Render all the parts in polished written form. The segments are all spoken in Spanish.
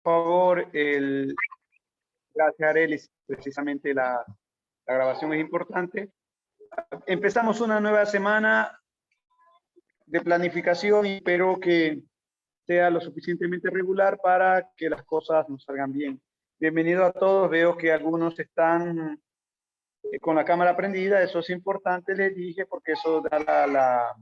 favor, gracias Arelis, precisamente la grabación es importante. Empezamos una nueva semana de planificación y espero que sea lo suficientemente regular para que las cosas nos salgan bien. Bienvenido a todos, veo que algunos están con la cámara prendida, eso es importante, les dije, porque eso da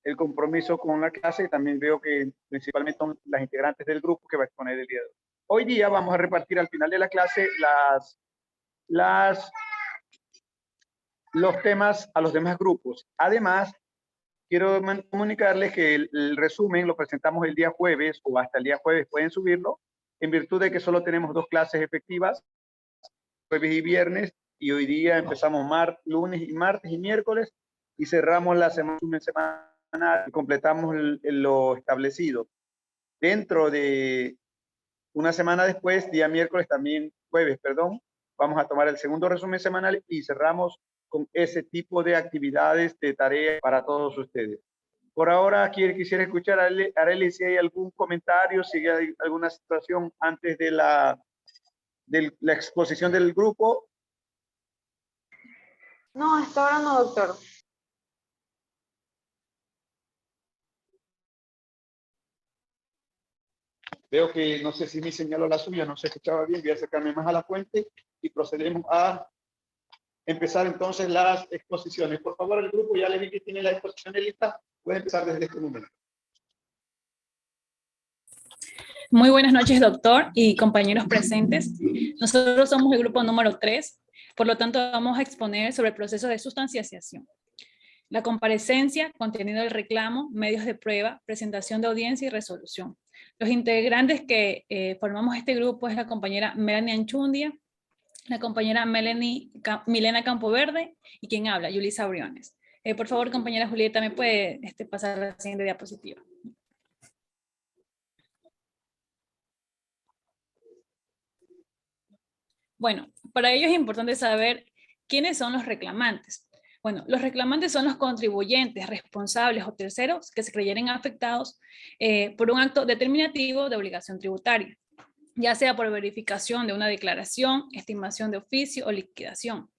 el compromiso con la clase, y también veo que principalmente son las integrantes del grupo que va a exponer el día de hoy. Hoy día vamos a repartir al final de la clase los temas a los demás grupos. Además, quiero comunicarles que el resumen lo presentamos el día jueves o hasta el día jueves pueden subirlo, en virtud de que solo tenemos 2 clases efectivas, jueves y viernes, y hoy día empezamos lunes y martes y miércoles, y cerramos la semana y completamos lo establecido. Dentro de una semana después, día miércoles también, jueves, perdón, vamos a tomar el segundo resumen semanal y cerramos con ese tipo de actividades, de tareas para todos ustedes. Por ahora, quisiera escuchar a Arely si hay algún comentario, si hay alguna situación antes de la exposición del grupo. No, hasta ahora no, doctor. Veo que no sé si me señaló la suya, no se escuchaba bien, voy a acercarme más a la fuente y procedemos a empezar entonces las exposiciones. Por favor, el grupo ya le vi que tiene la exposición lista, puede empezar desde este momento. Muy buenas noches, doctor y compañeros presentes. Nosotros somos el grupo número 3, por lo tanto vamos a exponer sobre el proceso de sustanciación. La comparecencia, contenido del reclamo, medios de prueba, presentación de audiencia y resolución. Los integrantes que formamos este grupo es la compañera Melanie Anchundia, la compañera Milena Campoverde y quien habla, Yulisa Briones. Por favor, compañera Julieta, ¿me puede pasar la siguiente diapositiva? Bueno, para ello es importante saber quiénes son los reclamantes. Bueno, los reclamantes son los contribuyentes, responsables o terceros que se creyeren afectados por un acto determinativo de obligación tributaria, ya sea por verificación de una declaración, estimación de oficio o liquidación.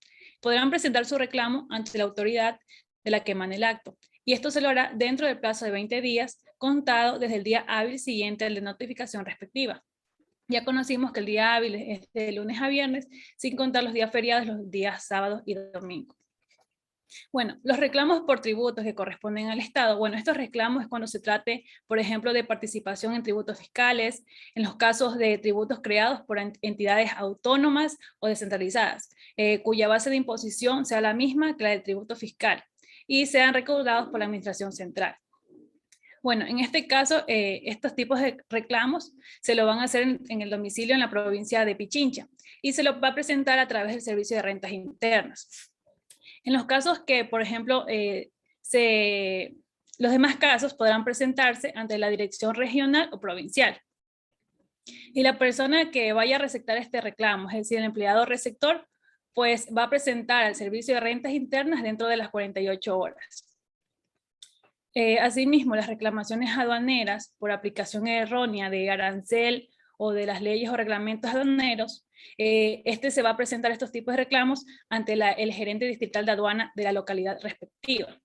Podrán presentar su reclamo ante la autoridad de la que emane el acto, y esto se lo hará dentro del plazo de 20 días, contado desde el día hábil siguiente al de notificación respectiva. Ya conocimos que el día hábil es de lunes a viernes, sin contar los días feriados, los días sábados y domingos. Bueno, los reclamos por tributos que corresponden al Estado. Bueno, estos reclamos es cuando se trate, por ejemplo, de participación en tributos fiscales, en los casos de tributos creados por entidades autónomas o descentralizadas, cuya base de imposición sea la misma que la del tributo fiscal y sean recaudados por la Administración Central. Bueno, en este caso, estos tipos de reclamos se lo van a hacer en el domicilio en la provincia de Pichincha y se lo va a presentar a través del Servicio de Rentas Internas. En los casos que, por ejemplo, los demás casos podrán presentarse ante la dirección regional o provincial. Y la persona que vaya a receptar este reclamo, es decir, el empleado receptor, pues va a presentar al Servicio de Rentas Internas dentro de las 48 horas. Asimismo, las reclamaciones aduaneras por aplicación errónea de arancel o de las leyes o reglamentos aduaneros, se va a presentar estos tipos de reclamos ante el gerente distrital de aduana de la localidad respectiva.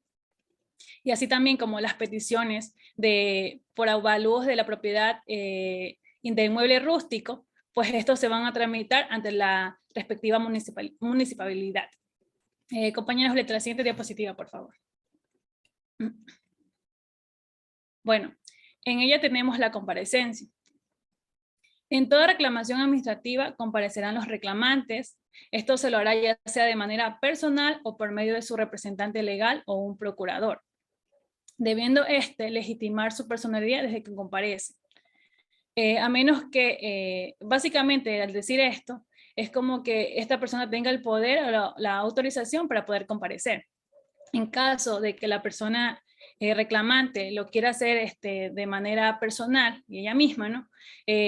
Y así también como las peticiones por avalúos de la propiedad de inmueble rústico, pues estos se van a tramitar ante la respectiva municipalidad. Compañeros, la siguiente diapositiva, por favor. Bueno, en ella tenemos la comparecencia. En toda reclamación administrativa comparecerán los reclamantes. Esto se lo hará ya sea de manera personal o por medio de su representante legal o un procurador, debiendo legitimar su personalidad desde que comparece. A menos que, básicamente, al decir esto, es como que esta persona tenga el poder o la autorización para poder comparecer. En caso de que la persona reclamante lo quiera hacer de manera personal y ella misma, ¿no?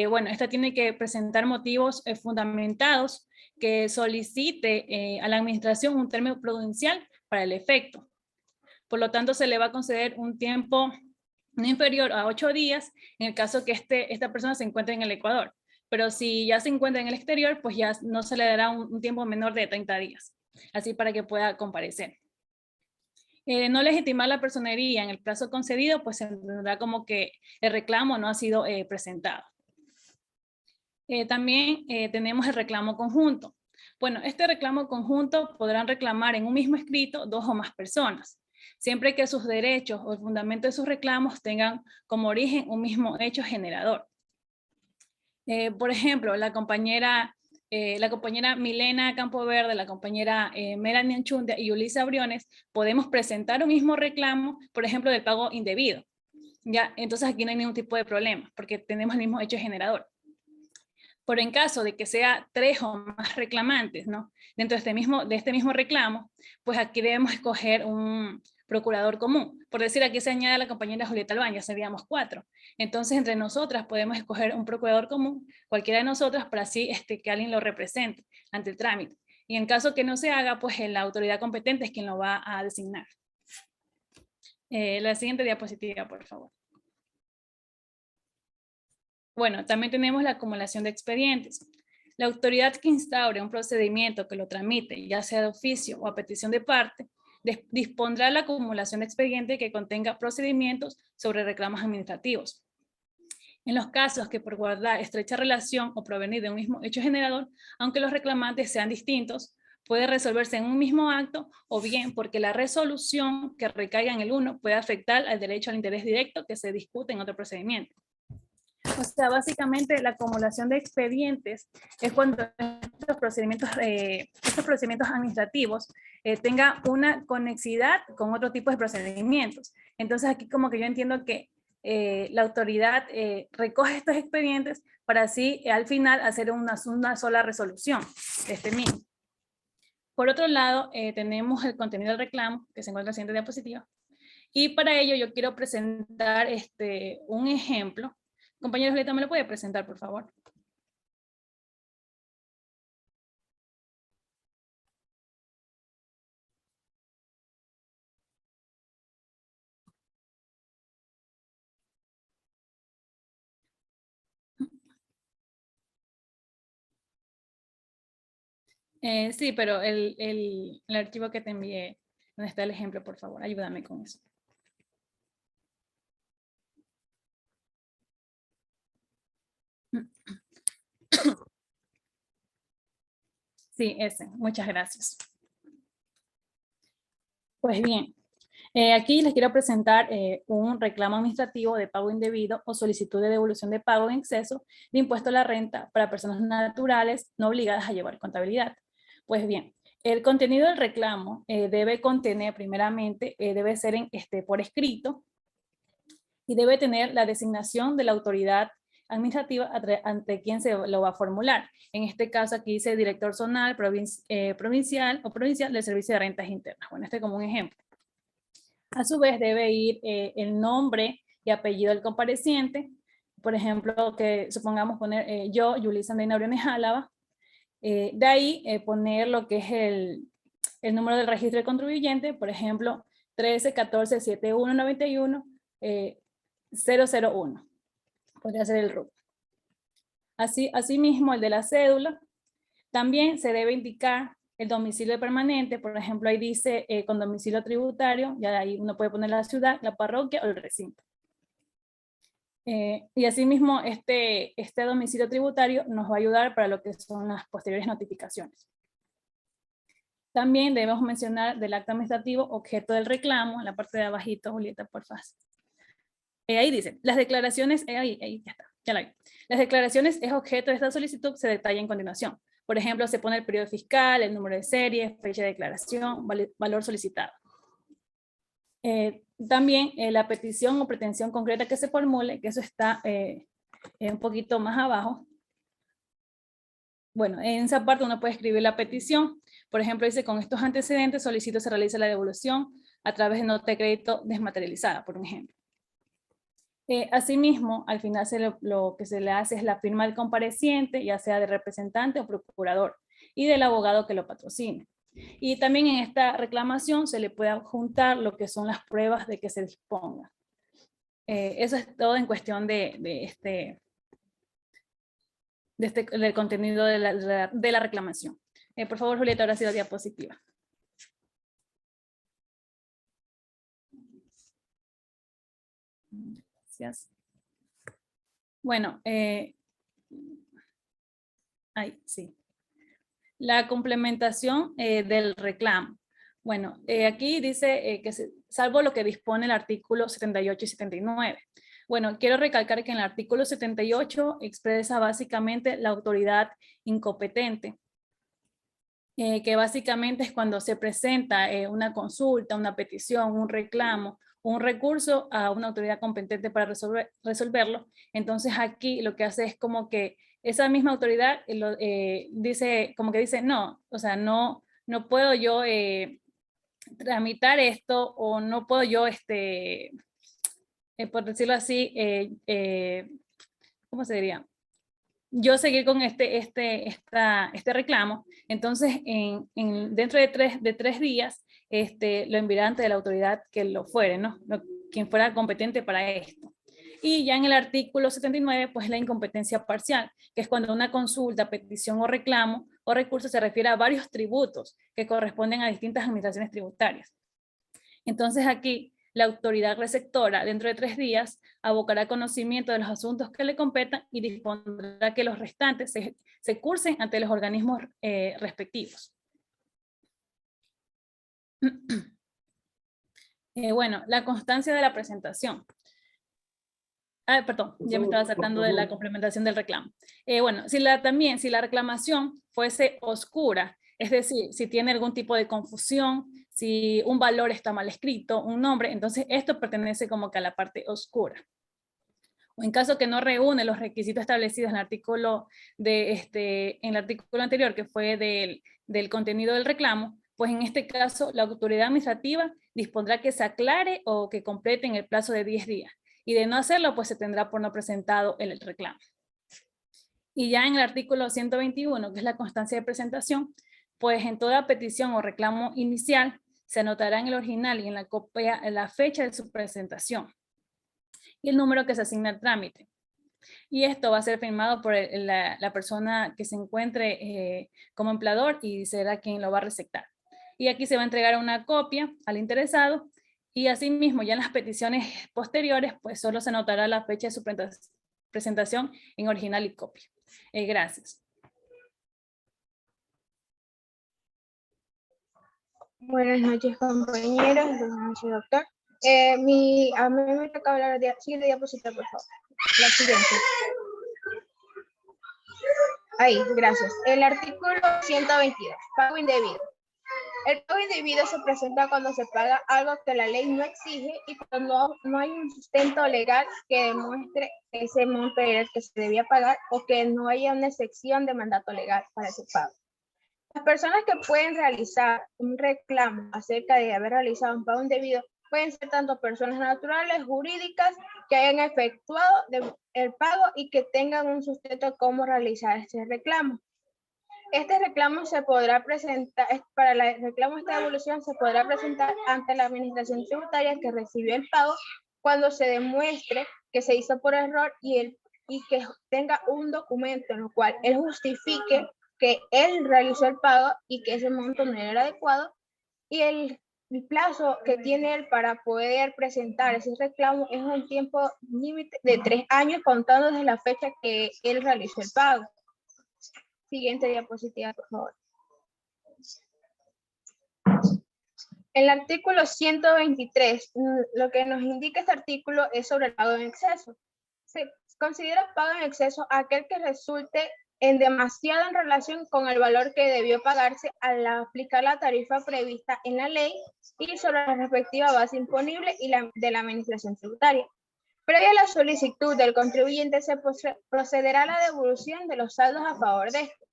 Bueno, esta tiene que presentar motivos fundamentados que solicite a la administración un término prudencial para el efecto. Por lo tanto, se le va a conceder un tiempo no inferior a 8 días en el caso que esta persona se encuentre en el Ecuador. pero si ya se encuentra en el exterior, pues ya no se le dará un tiempo menor de 30 días, así para que pueda comparecer. No legitimar la personería en el plazo concedido, pues se entenderá como que el reclamo no ha sido presentado. También tenemos el reclamo conjunto. Bueno, este reclamo conjunto podrán reclamar en un mismo escrito 2 o más personas, siempre que sus derechos o el fundamento de sus reclamos tengan como origen un mismo hecho generador. Por ejemplo, la compañera Milena Campoverde, la compañera Melanie Anchundia y Ulisa Briones, podemos presentar un mismo reclamo, por ejemplo, del pago indebido. ¿Ya? Entonces aquí no hay ningún tipo de problema, porque tenemos el mismo hecho generador. Pero en caso de que sea 3 o más reclamantes, ¿no? Dentro de este mismo reclamo, pues aquí debemos escoger un procurador común. Por decir, aquí se añade a la compañera Julieta Albán, ya seríamos 4. Entonces, entre nosotras podemos escoger un procurador común, cualquiera de nosotras, para así que alguien lo represente ante el trámite. Y en caso que no se haga, pues la autoridad competente es quien lo va a designar. La siguiente diapositiva, por favor. Bueno, también tenemos la acumulación de expedientes. La autoridad que instaure un procedimiento que lo tramite, ya sea de oficio o a petición de parte, dispondrá la acumulación de expediente que contenga procedimientos sobre reclamos administrativos. En los casos que por guardar estrecha relación o provenir de un mismo hecho generador, aunque los reclamantes sean distintos, puede resolverse en un mismo acto, o bien porque la resolución que recaiga en el uno puede afectar al derecho al interés directo que se discute en otro procedimiento. O sea, básicamente la acumulación de expedientes es cuando estos procedimientos administrativos tengan una conexidad con otro tipo de procedimientos. Entonces aquí como que yo entiendo que la autoridad recoge estos expedientes para así al final hacer una sola resolución de este mismo. Por otro lado, tenemos el contenido del reclamo, que se encuentra en la siguiente diapositiva. Y para ello yo quiero presentar un ejemplo. Compañero Julieta, ¿me lo puede presentar, por favor? Sí, pero el archivo que te envié, donde está el ejemplo, por favor, ayúdame con eso. Sí, ese. Muchas gracias. Pues bien, aquí les quiero presentar un reclamo administrativo de pago indebido o solicitud de devolución de pago en exceso de impuesto a la renta para personas naturales no obligadas a llevar contabilidad. Pues bien, el contenido del reclamo debe contener primeramente, debe ser por escrito y debe tener la designación de la autoridad administrativa ante quien se lo va a formular. En este caso aquí dice director zonal, provincial o provincial del Servicio de Rentas Internas. Bueno, como un ejemplo. A su vez debe ir el nombre y apellido del compareciente. Por ejemplo, que supongamos poner yo, Yulisa Andreina Briones Álava. De ahí poner lo que es el número del registro del contribuyente, por ejemplo, 13 14 71 91 001. Podría ser el RUT. Asimismo, el de la cédula. También se debe indicar el domicilio permanente, por ejemplo, ahí dice con domicilio tributario, ya de ahí uno puede poner la ciudad, la parroquia o el recinto. Y asimismo, este domicilio tributario nos va a ayudar para lo que son las posteriores notificaciones. También debemos mencionar del acto administrativo objeto del reclamo, en la parte de abajito, Julieta, por favor. Ahí dice, las declaraciones, ahí ya está, ya la vi. Las declaraciones es objeto de esta solicitud, se detalla en continuación. Por ejemplo, se pone el periodo fiscal, el número de serie, fecha de declaración, valor solicitado. También la petición o pretensión concreta que se formule, que eso está un poquito más abajo. Bueno, en esa parte uno puede escribir la petición. Por ejemplo, dice, con estos antecedentes solicito se realice la devolución a través de nota de crédito desmaterializada, por un ejemplo. Asimismo, al final lo que se le hace es la firma del compareciente, ya sea de representante o procurador, y del abogado que lo patrocine. Y también en esta reclamación se le puede adjuntar lo que son las pruebas de que se disponga. Eso es todo en cuestión de del contenido de la reclamación. Por favor, Julieta, ahora sí la diapositiva. Gracias. Bueno, ahí sí. La complementación del reclamo. Bueno, aquí dice que salvo lo que dispone el artículo 78 y 79. Bueno, quiero recalcar que en el artículo 78 expresa básicamente la autoridad incompetente, que básicamente es cuando se presenta una consulta, una petición, un reclamo, un recurso a una autoridad competente para resolverlo. Entonces aquí lo que hace es como que esa misma autoridad dice, como que dice, no, o sea, no puedo yo tramitar esto, o no puedo yo, por decirlo así, ¿cómo se diría? Yo seguir con este reclamo. Entonces, dentro de tres días, lo enviará ante la autoridad que lo fuere, ¿no? Quien fuera competente para esto. Y ya en el artículo 79, pues la incompetencia parcial, que es cuando una consulta, petición o reclamo o recurso se refiere a varios tributos que corresponden a distintas administraciones tributarias. Entonces aquí, la autoridad receptora, dentro de 3 días, abocará conocimiento de los asuntos que le competan y dispondrá que los restantes se cursen ante los organismos respectivos. Bueno, la constancia de la presentación. Perdón, ya me estaba saltando de la complementación del reclamo. Bueno, si la reclamación fuese oscura, es decir, si tiene algún tipo de confusión, si un valor está mal escrito, un nombre, entonces esto pertenece como que a la parte oscura. O en caso que no reúne los requisitos establecidos en el artículo, en el artículo anterior, que fue del contenido del reclamo, pues en este caso la autoridad administrativa dispondrá que se aclare o que complete en el plazo de 10 días. Y de no hacerlo, pues se tendrá por no presentado el reclamo. Y ya en el artículo 121, que es la constancia de presentación, pues en toda petición o reclamo inicial se anotará en el original y en la copia la fecha de su presentación y el número que se asigna al trámite. Y esto va a ser firmado por la persona que se encuentre como empleador y será quien lo va a receptar. Y aquí se va a entregar una copia al interesado. Y asimismo, ya en las peticiones posteriores, pues solo se anotará la fecha de su presentación en original y copia. Gracias. Buenas noches, compañeros. Buenas noches, doctor. A mí me toca hablar de siguiente diapositiva, por favor. La siguiente. Ahí, gracias. El artículo 122, pago indebido. El pago indebido se presenta cuando se paga algo que la ley no exige y cuando no hay un sustento legal que demuestre que ese monto era el que se debía pagar o que no haya una excepción de mandato legal para ese pago. Las personas que pueden realizar un reclamo acerca de haber realizado un pago indebido pueden ser tanto personas naturales, jurídicas, que hayan efectuado el pago y que tengan un sustento cómo realizar este reclamo. Este reclamo se podrá presentar, para el reclamo esta devolución se podrá presentar ante la administración tributaria que recibió el pago cuando se demuestre que se hizo por error y que tenga un documento en el cual él justifique que él realizó el pago y que ese monto no era adecuado, y el plazo que tiene él para poder presentar ese reclamo es un tiempo límite de 3 años contando desde la fecha que él realizó el pago. Siguiente diapositiva, por favor. El artículo 123, lo que nos indica este artículo es sobre el pago en exceso. Se considera pago en exceso aquel que resulte en demasiado en relación con el valor que debió pagarse al aplicar la tarifa prevista en la ley y sobre la respectiva base imponible y de la administración tributaria. Previa a la solicitud del contribuyente se procederá a la devolución de los saldos a favor de este,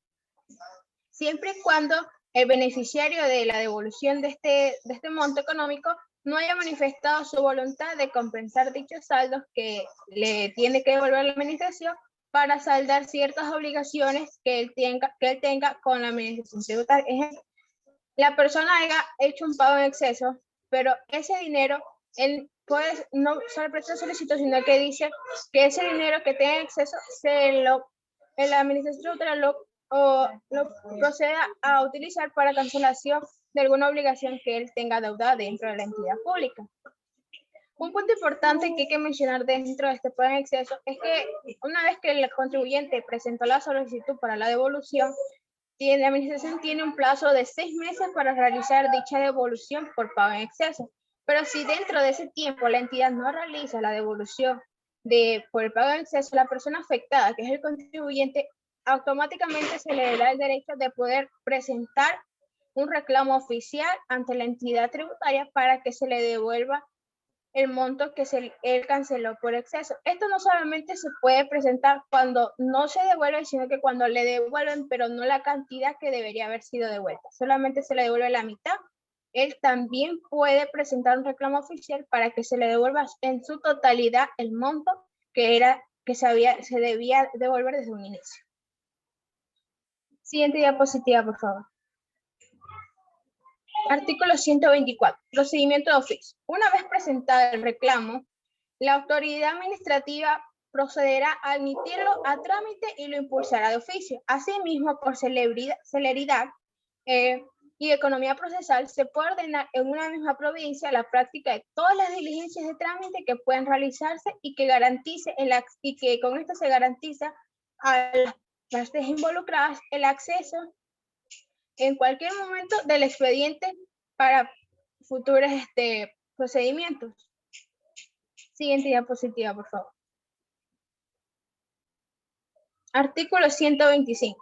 siempre y cuando el beneficiario de la devolución de este monto económico no haya manifestado su voluntad de compensar dichos saldos que le tiene que devolver la administración para saldar ciertas obligaciones que él tenga con la administración tributaria. Ejemplo, la persona haya hecho un pago en exceso, pero ese dinero, él puede no solo prestar solicitud, sino que dice que ese dinero que tenga en exceso se lo la administración tributaria lo proceda a utilizar para cancelación de alguna obligación que él tenga deuda dentro de la entidad pública. Un punto importante que hay que mencionar dentro de este pago en exceso es que una vez que el contribuyente presentó la solicitud para la devolución, la administración tiene un plazo de 6 meses para realizar dicha devolución por pago en exceso. Pero si dentro de ese tiempo la entidad no realiza la devolución por el pago en exceso, la persona afectada, que es el contribuyente, automáticamente se le da el derecho de poder presentar un reclamo oficial ante la entidad tributaria para que se le devuelva el monto que él canceló por exceso. Esto no solamente se puede presentar cuando no se devuelve, sino que cuando le devuelven, pero no la cantidad que debería haber sido devuelta. Solamente se le devuelve la mitad. Él también puede presentar un reclamo oficial para que se le devuelva en su totalidad el monto que se debía devolver desde un inicio. Siguiente diapositiva, por favor. Artículo 124. Procedimiento de oficio. Una vez presentado el reclamo, la autoridad administrativa procederá a admitirlo a trámite y lo impulsará de oficio. Asimismo, por celeridad y economía procesal, se puede ordenar en una misma provincia la práctica de todas las diligencias de trámite que puedan realizarse y que con esto se garantiza a las partes involucradas el acceso en cualquier momento del expediente para futuros procedimientos. Siguiente diapositiva, por favor. Artículo 125.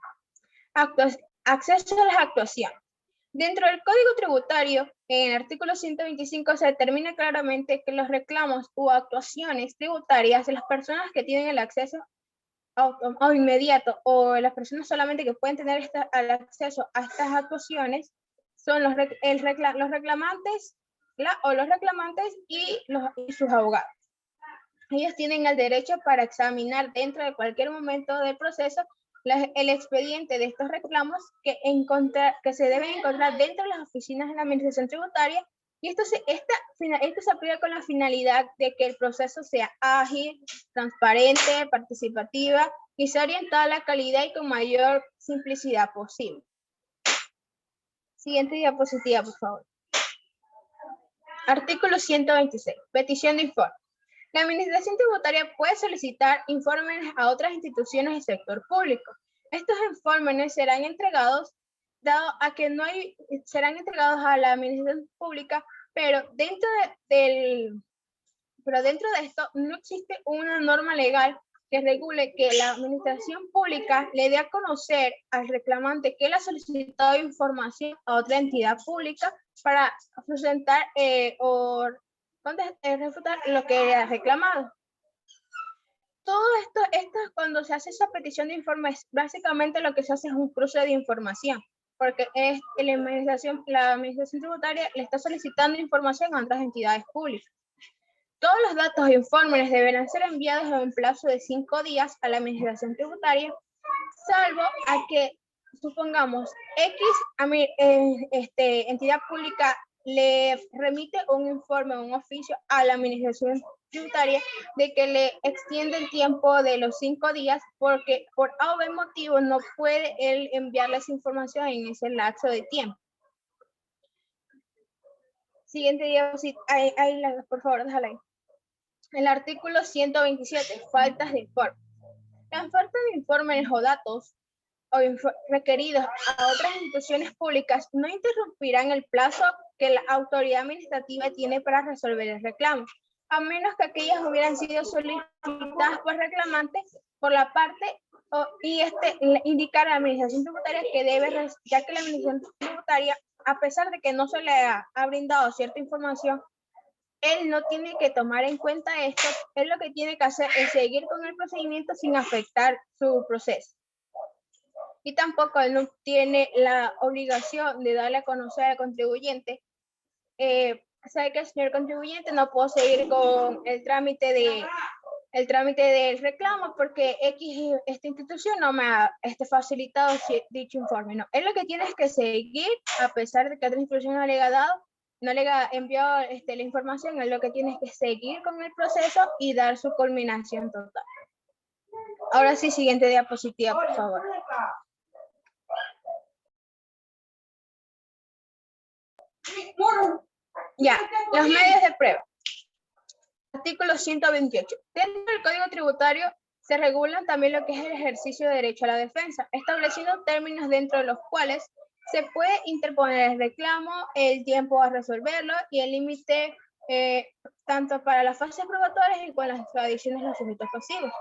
Acceso a las actuaciones. Dentro del Código Tributario, en el artículo 125 se determina claramente que los reclamos u actuaciones tributarias de las personas que tienen el acceso o inmediato, o las personas solamente que pueden tener el acceso a estas actuaciones, son los reclamantes y sus abogados. Ellos tienen el derecho para examinar dentro de cualquier momento del proceso el expediente de estos reclamos que se deben encontrar dentro de las oficinas de la Administración Tributaria, y esto se aplica con la finalidad de que el proceso sea ágil, transparente, participativa y sea orientada a la calidad y con mayor simplicidad posible. Siguiente diapositiva, por favor. Artículo 126. Petición de informe. La Administración Tributaria puede solicitar informes a otras instituciones del sector público. Estos informes serán entregados, serán entregados a la Administración Pública, pero dentro de esto no existe una norma legal que regule que la Administración Pública le dé a conocer al reclamante que él ha solicitado información a otra entidad pública para presentar o refutar lo que ha reclamado. Todo esto cuando se hace esa petición de informes, básicamente lo que se hace es un cruce de información, porque la administración tributaria le está solicitando información a otras entidades públicas. Todos los datos e informes deberán ser enviados en un plazo de 5 días a la Administración Tributaria, salvo a que, supongamos, entidad pública le remite un informe o un oficio a la Administración Tributaria de que le extiende el tiempo de los 5 días porque por A o B motivo no puede él enviarle esa información en ese lapso de tiempo. Siguiente diapositiva, por favor, déjala ahí. El artículo 127, faltas de informe. La falta de informes o datos requeridos a otras instituciones públicas no interrumpirán el plazo que la autoridad administrativa tiene para resolver el reclamo, a menos que aquellas hubieran sido solicitadas por reclamantes por la parte y indicar a la Administración Tributaria que ya que la Administración Tributaria, a pesar de que no se le ha brindado cierta información, él no tiene que tomar en cuenta esto. Él lo que tiene que hacer es seguir con el procedimiento sin afectar su proceso. Y tampoco él no tiene la obligación de darle a conocer al contribuyente, sabe que el señor contribuyente no puedo seguir con el trámite del reclamo porque esta institución no me ha facilitado dicho informe. No, él lo que tiene es que seguir, a pesar de que otra institución no le ha enviado la información, él lo que tiene es que seguir con el proceso y dar su culminación total. Ahora sí, siguiente diapositiva, por favor. Ya, los medios de prueba. Artículo 128. Dentro del Código Tributario se regulan también lo que es el ejercicio de derecho a la defensa, estableciendo términos dentro de los cuales se puede interponer el reclamo, el tiempo a resolverlo y el límite tanto para las fases probatorias y con las adiciones de los sujetos pasivos,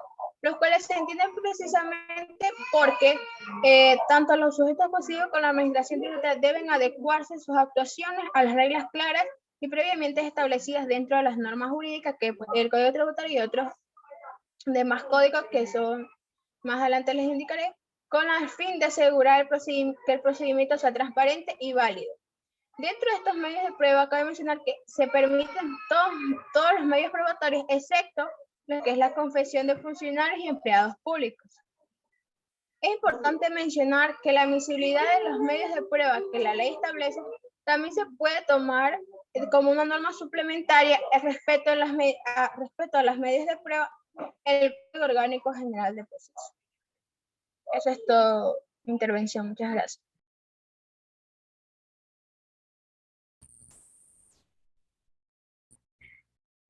los cuales se entienden precisamente porque tanto los sujetos pasivos como la administración tributaria deben adecuarse sus actuaciones a las reglas claras y previamente establecidas dentro de las normas jurídicas que el Código Tributario y otros demás códigos que son más adelante les indicaré, con el fin de asegurar que el procedimiento sea transparente y válido. Dentro de estos medios de prueba, cabe mencionar que se permiten todos los medios probatorios, excepto lo que es la confesión de funcionarios y empleados públicos. Es importante mencionar que la admisibilidad de los medios de prueba que la ley establece también se puede tomar como una norma suplementaria respecto a las medios de prueba el Código Orgánico General de Procesos. Eso es todo mi intervención. Muchas gracias.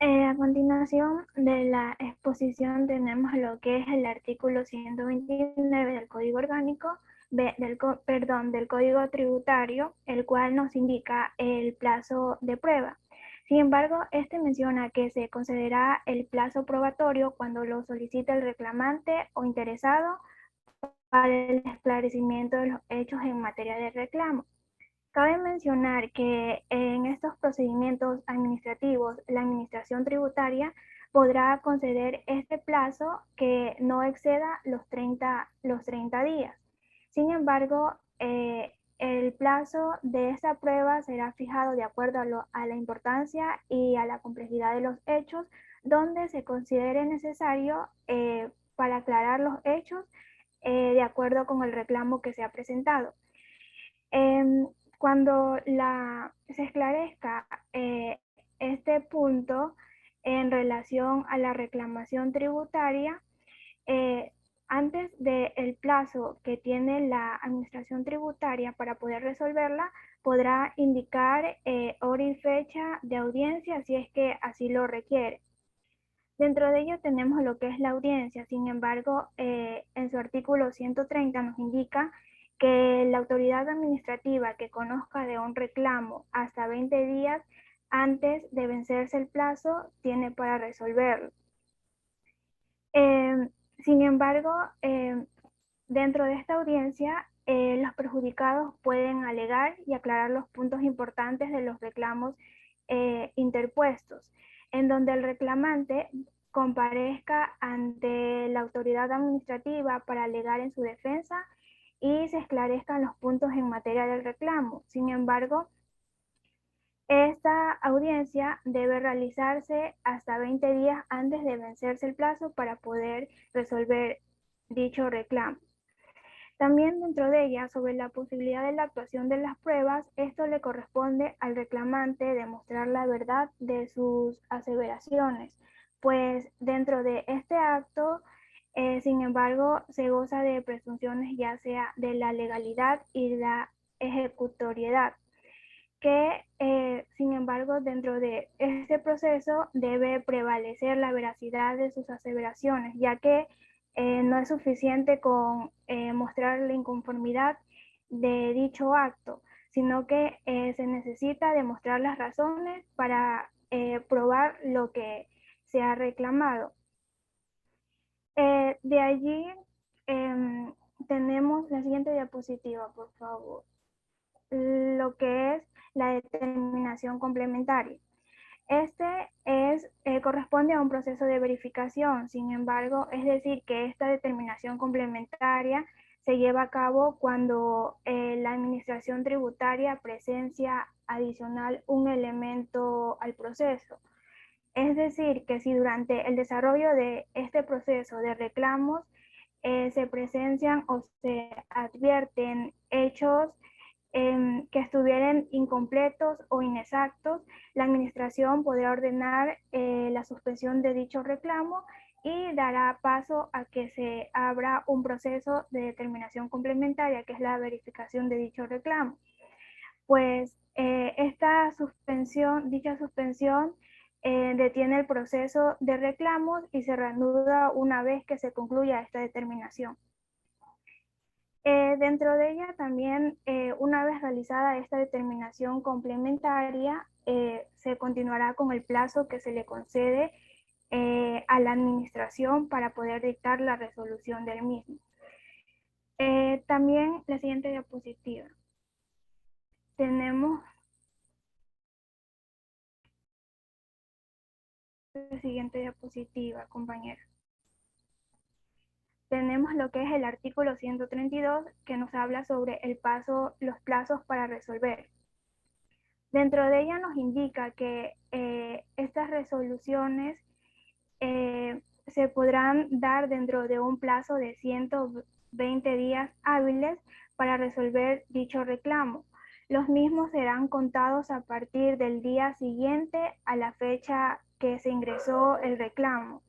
A continuación de la exposición tenemos lo que es el artículo 129 del Código Orgánico, del Código Tributario, el cual nos indica el plazo de prueba. Sin embargo, este menciona que se concederá el plazo probatorio cuando lo solicite el reclamante o interesado para el esclarecimiento de los hechos en materia de reclamo. Cabe mencionar que en estos procedimientos administrativos, la Administración Tributaria podrá conceder este plazo que no exceda los 30 días. Sin embargo, el plazo de esta prueba será fijado de acuerdo a la importancia y a la complejidad de los hechos, donde se considere necesario para aclarar los hechos de acuerdo con el reclamo que se ha presentado. Cuando se esclarezca este punto en relación a la reclamación tributaria, antes del plazo que tiene la Administración Tributaria para poder resolverla, podrá indicar hora y fecha de audiencia si es que así lo requiere. Dentro de ello tenemos lo que es la audiencia. Sin embargo, en su artículo 130 nos indica que la autoridad administrativa que conozca de un reclamo hasta 20 días antes de vencerse el plazo tiene para resolverlo. Sin embargo, dentro de esta audiencia, los perjudicados pueden alegar y aclarar los puntos importantes de los reclamos interpuestos, en donde el reclamante comparezca ante la autoridad administrativa para alegar en su defensa y se esclarezcan los puntos en materia del reclamo. Sin embargo, esta audiencia debe realizarse hasta 20 días antes de vencerse el plazo para poder resolver dicho reclamo. También dentro de ella, sobre la posibilidad de la actuación de las pruebas, esto le corresponde al reclamante demostrar la verdad de sus aseveraciones, pues dentro de este acto, sin embargo, se goza de presunciones ya sea de la legalidad y la ejecutoriedad, que sin embargo dentro de este proceso debe prevalecer la veracidad de sus aseveraciones, ya que no es suficiente con mostrar la inconformidad de dicho acto, sino que se necesita demostrar las razones para probar lo que se ha reclamado. De allí tenemos la siguiente diapositiva, por favor. Lo que es la determinación complementaria. Corresponde a un proceso de verificación, sin embargo, es decir, que esta determinación complementaria se lleva a cabo cuando la Administración Tributaria presencia adicional un elemento al proceso. Es decir, que si durante el desarrollo de este proceso de reclamos se presencian o se advierten hechos que estuvieran incompletos o inexactos, la administración podrá ordenar la suspensión de dicho reclamo y dará paso a que se abra un proceso de determinación complementaria, que es la verificación de dicho reclamo. Pues dicha suspensión detiene el proceso de reclamos y se reanuda una vez que se concluya esta determinación. Dentro de ella también, una vez realizada esta determinación complementaria, se continuará con el plazo que se le concede a la administración para poder dictar la resolución del mismo. También la siguiente diapositiva. Tenemos la siguiente diapositiva, compañera. Tenemos lo que es el artículo 132, que nos habla sobre los plazos para resolver. Dentro de ella nos indica que estas resoluciones se podrán dar dentro de un plazo de 120 días hábiles para resolver dicho reclamo. Los mismos serán contados a partir del día siguiente a la fecha que se ingresó el reclamo.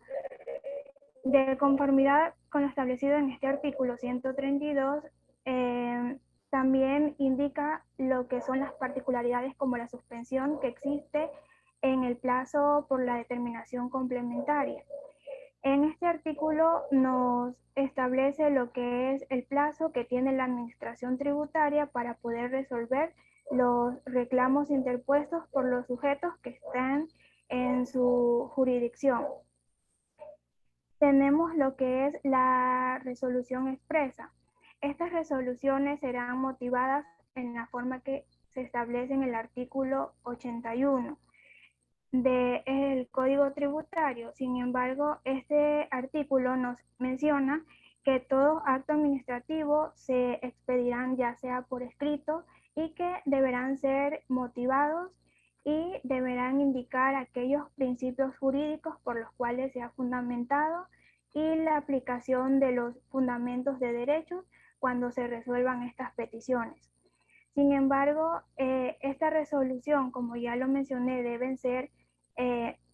De conformidad con lo establecido en este artículo 132, también indica lo que son las particularidades como la suspensión que existe en el plazo por la determinación complementaria. En este artículo nos establece lo que es el plazo que tiene la administración tributaria para poder resolver los reclamos interpuestos por los sujetos que están en su jurisdicción. Tenemos lo que es la resolución expresa. Estas resoluciones serán motivadas en la forma que se establece en el artículo 81 del Código Tributario. Sin embargo, este artículo nos menciona que todo acto administrativo se expedirán ya sea por escrito y que deberán ser motivados y deberán indicar aquellos principios jurídicos por los cuales se ha fundamentado y la aplicación de los fundamentos de derechos cuando se resuelvan estas peticiones. Sin embargo, esta resolución, como ya lo mencioné, deben ser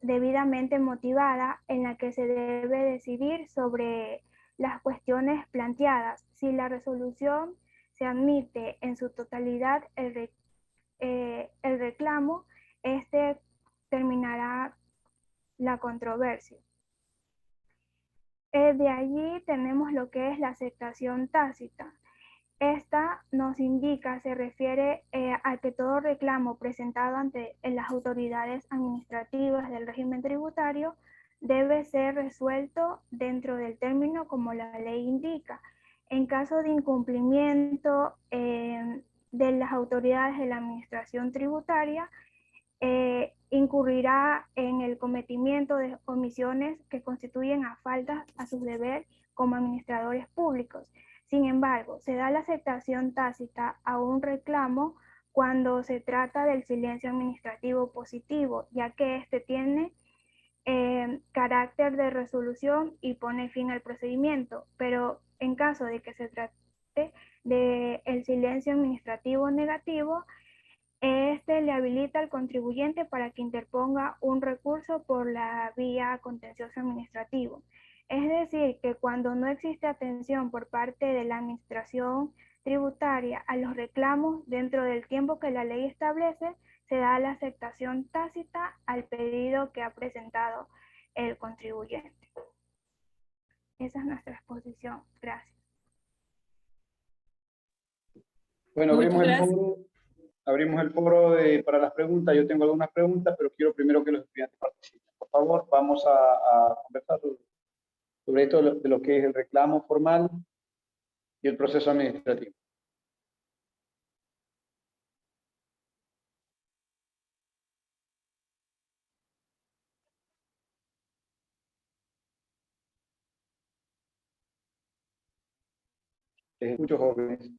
debidamente motivada, en la que se debe decidir sobre las cuestiones planteadas. Si la resolución se admite en su totalidad el reclamo, este terminará la controversia. De allí tenemos lo que es la aceptación tácita. Esta nos indica, se refiere a que todo reclamo presentado ante las autoridades administrativas del régimen tributario debe ser resuelto dentro del término como la ley indica. En caso de incumplimiento de las autoridades de la administración tributaria, incurrirá en el cometimiento de omisiones que constituyen a faltas a sus deberes como administradores públicos. Sin embargo, se da la aceptación tácita a un reclamo cuando se trata del silencio administrativo positivo, ya que éste tiene carácter de resolución y pone fin al procedimiento, pero en caso de que se trate del silencio administrativo negativo, este le habilita al contribuyente para que interponga un recurso por la vía contencioso administrativo. Es decir, que cuando no existe atención por parte de la administración tributaria a los reclamos dentro del tiempo que la ley establece, se da la aceptación tácita al pedido que ha presentado el contribuyente. Esa es nuestra exposición. Gracias. Bueno, Muchas gracias. abrimos el foro para las preguntas. Yo tengo algunas preguntas, pero quiero primero que los estudiantes participen. Por favor, vamos a conversar sobre esto de lo que es el reclamo formal y el proceso administrativo. Les escucho, jóvenes.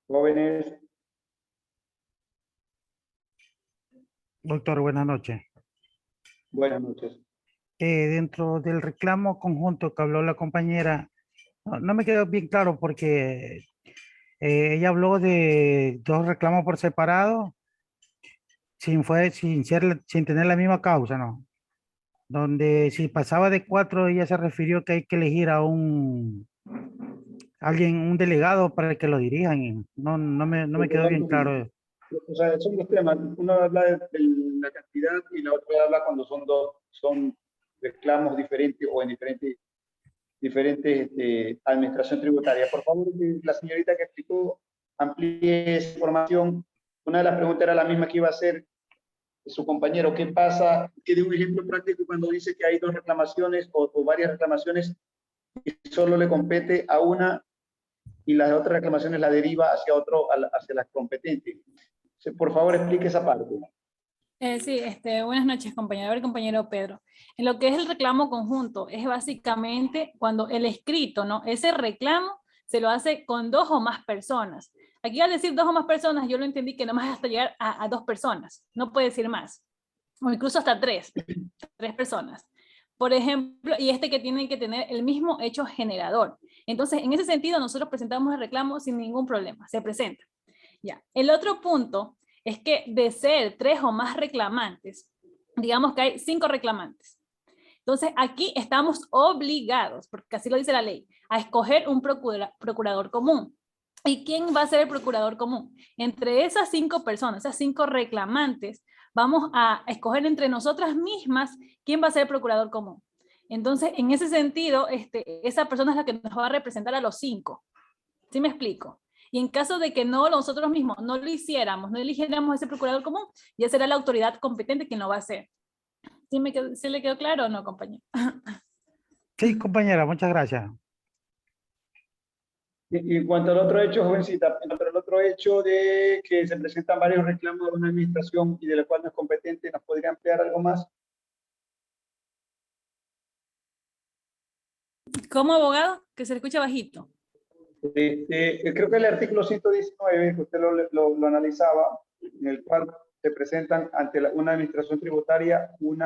Jóvenes. Doctor, buenas noches. Buenas noches. Dentro del reclamo conjunto que habló la compañera, no me quedó bien claro porque ella habló de dos reclamos por separado, sin tener la misma causa, ¿no? Donde si pasaba de cuatro, ella se refirió que hay que elegir a alguien, un delegado para que lo dirijan. Y no me quedó bien claro. O sea, son dos temas. Uno habla de la cantidad y la otra habla cuando son reclamos diferentes o en diferentes administración tributaria. Por favor, la señorita que explicó, amplíe esa información. Una de las preguntas era la misma que iba a hacer su compañero. ¿Qué pasa? Que dé un ejemplo práctico cuando dice que hay dos reclamaciones o varias reclamaciones y solo le compete a una y las otras reclamaciones la deriva hacia hacia las competentes. Por favor, explique esa parte. Sí, buenas noches, compañero. A ver, compañero Pedro. En lo que es el reclamo conjunto, es básicamente cuando el escrito, ¿no? Ese reclamo se lo hace con dos o más personas. Aquí al decir dos o más personas, yo lo entendí que nomás hasta llegar a dos personas. No puede decir más. O incluso hasta tres personas. Por ejemplo, y que tienen que tener el mismo hecho generador. Entonces, en ese sentido, nosotros presentamos el reclamo sin ningún problema. Se presenta. Ya. El otro punto es que de ser tres o más reclamantes, digamos que hay 5 reclamantes. Entonces aquí estamos obligados, porque así lo dice la ley, a escoger un procurador común. ¿Y quién va a ser el procurador común? Entre esas 5 personas, esas 5 reclamantes, vamos a escoger entre nosotras mismas quién va a ser el procurador común. Entonces, en ese sentido, esa persona es la que nos va a representar a los 5. ¿Sí me explico? Y en caso de que no nosotros mismos no lo hiciéramos, no eligiéramos ese procurador común, ya será la autoridad competente quien lo va a hacer. ¿Sí le quedó claro o no, compañero? Sí, compañera, muchas gracias. Y en cuanto al otro hecho, jovencita, en cuanto al otro hecho de que se presentan varios reclamos de una administración y de la cual no es competente, ¿nos podría ampliar algo más? Como abogado, que se le escucha bajito. Creo que el artículo 119, que usted lo analizaba, en el cual se presentan ante una administración tributaria un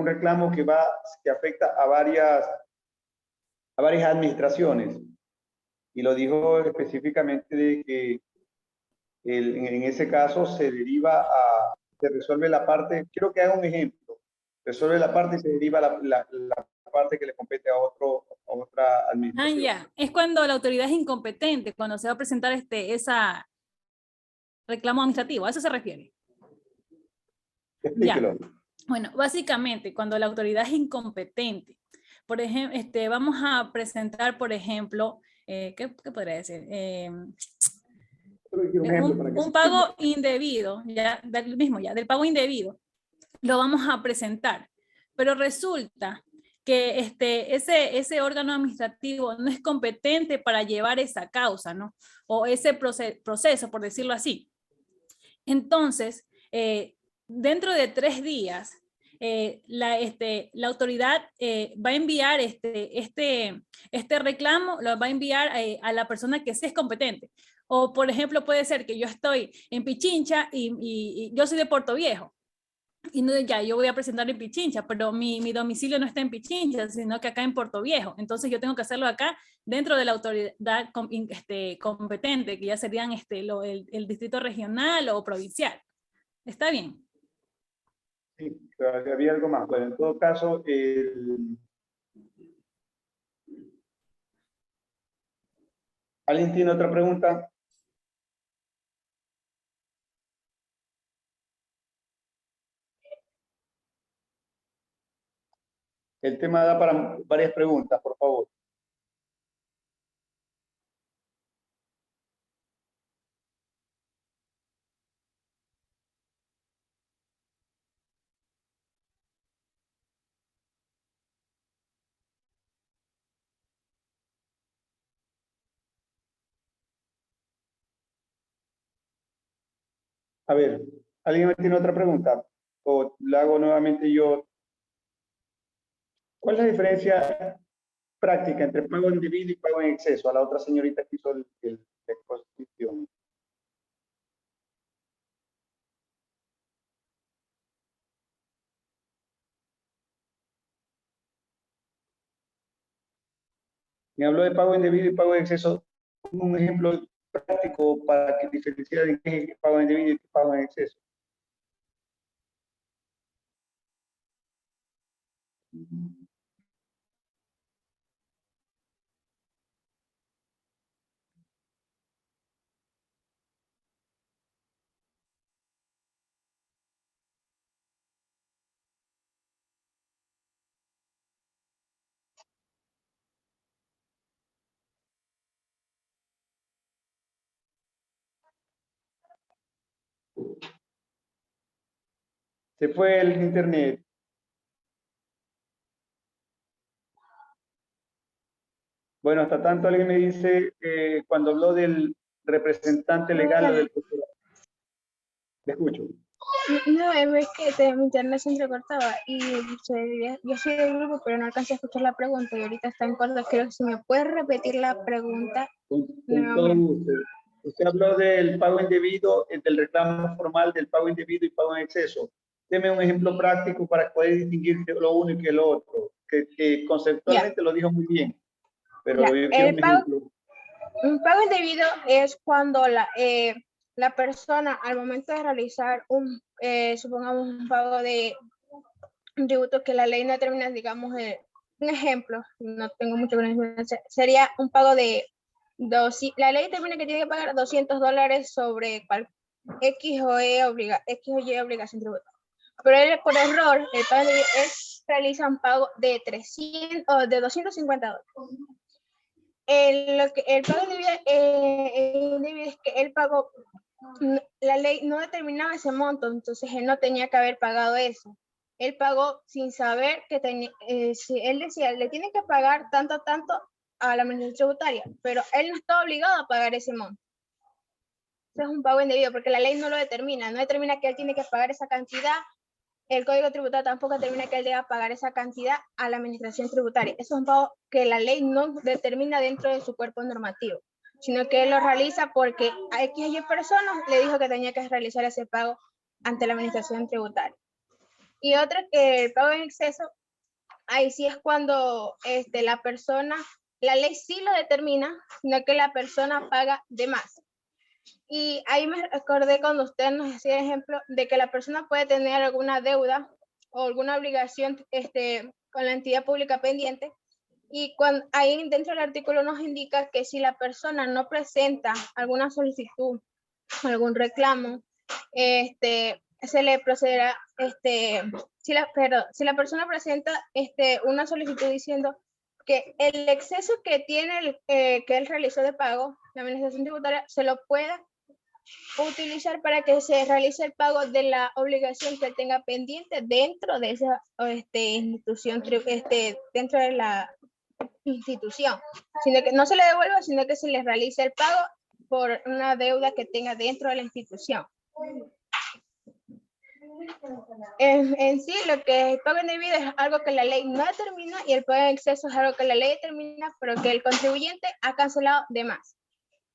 reclamo que afecta a varias administraciones. Y lo dijo específicamente de que en ese caso se resuelve la parte, quiero que haga un ejemplo, resuelve la parte y se deriva la parte que le compete a otra administración. Ya, es cuando la autoridad es incompetente, cuando se va a presentar esa reclamo administrativo, ¿a eso se refiere? Explíquelo. Ya. Bueno, básicamente, cuando la autoridad es incompetente, por ejemplo, vamos a presentar, por ejemplo, ¿qué podría decir? Un pago indebido, ya, del pago indebido, lo vamos a presentar, pero resulta que ese órgano administrativo no es competente para llevar esa causa, ¿no? O ese proceso, por decirlo así. Entonces, dentro de 3 días, la autoridad va a enviar este reclamo, lo va a enviar a la persona que sí es competente. O, por ejemplo, puede ser que yo estoy en Pichincha y yo soy de Puerto Viejo. Y no, ya, yo voy a presentar en Pichincha, pero mi domicilio no está en Pichincha, sino que acá en Puerto Viejo. Entonces yo tengo que hacerlo acá dentro de la autoridad competente, que ya serían el distrito regional o provincial. ¿Está bien? Sí, había algo más. Bueno, en todo caso, ¿alguien tiene otra pregunta? El tema da para varias preguntas, por favor. A ver, ¿alguien más tiene otra pregunta? O la hago nuevamente yo. ¿Cuál es la diferencia práctica entre pago en debido y pago en exceso? A la otra señorita que hizo la exposición. Me habló de pago indebido y pago en exceso. Un ejemplo práctico para que diferenciar en qué es pago indebido y qué pago en exceso. Se fue el internet. Bueno, hasta tanto alguien me dice cuando habló del representante legal o del procurador. Le escucho. No, es que mi internet se entrecortaba y yo soy del grupo, pero no alcancé a escuchar la pregunta y ahorita está en corto. Creo que si me puedes repetir la pregunta. Con todo gusto. Usted habló del pago indebido, del reclamo formal, del pago indebido y pago en exceso. Deme un ejemplo práctico para poder distinguir lo uno y lo otro, que conceptualmente lo dijo muy bien, pero yo quiero un ejemplo. Un pago indebido es cuando la persona al momento de realizar supongamos un pago de un tributo que la ley no determina, digamos, un ejemplo, no tengo mucho conocimiento, sería un pago de la ley determina que tiene que pagar $200 sobre X o Y obligación tributaria. Pero él, por error, el pago indebido realiza un pago de 300 o de $250. El pago indebido es que él pagó, la ley no determinaba ese monto, entonces él no tenía que haber pagado eso. Él pagó sin saber que tenía, si él decía, le tiene que pagar tanto a la administración tributaria, pero él no está obligado a pagar ese monto. Eso es un pago indebido porque la ley no lo determina, no determina que él tiene que pagar esa cantidad. El Código Tributario tampoco determina que él deba pagar esa cantidad a la administración tributaria. Eso es un pago que la ley no determina dentro de su cuerpo normativo, sino que él lo realiza porque a X y Y personas le dijo que tenía que realizar ese pago ante la administración tributaria. Y otra que el pago en exceso, ahí sí es cuando la ley sí lo determina, sino que la persona paga de más. Y ahí me acordé cuando usted nos hacía el ejemplo de que la persona puede tener alguna deuda o alguna obligación con la entidad pública pendiente. Y ahí dentro del artículo nos indica que si la persona no presenta alguna solicitud, algún reclamo, se le procederá, si la persona presenta una solicitud diciendo que el exceso que tiene, que él realizó de pago, la administración tributaria se lo pueda utilizar para que se realice el pago de la obligación que él tenga pendiente dentro de esa institución, dentro de la institución, sino que no se le devuelva, sino que se le realice el pago por una deuda que tenga dentro de la institución. En sí, lo que es el pago indebido es algo que la ley no determina y el pago en exceso es algo que la ley determina, pero que el contribuyente ha cancelado de más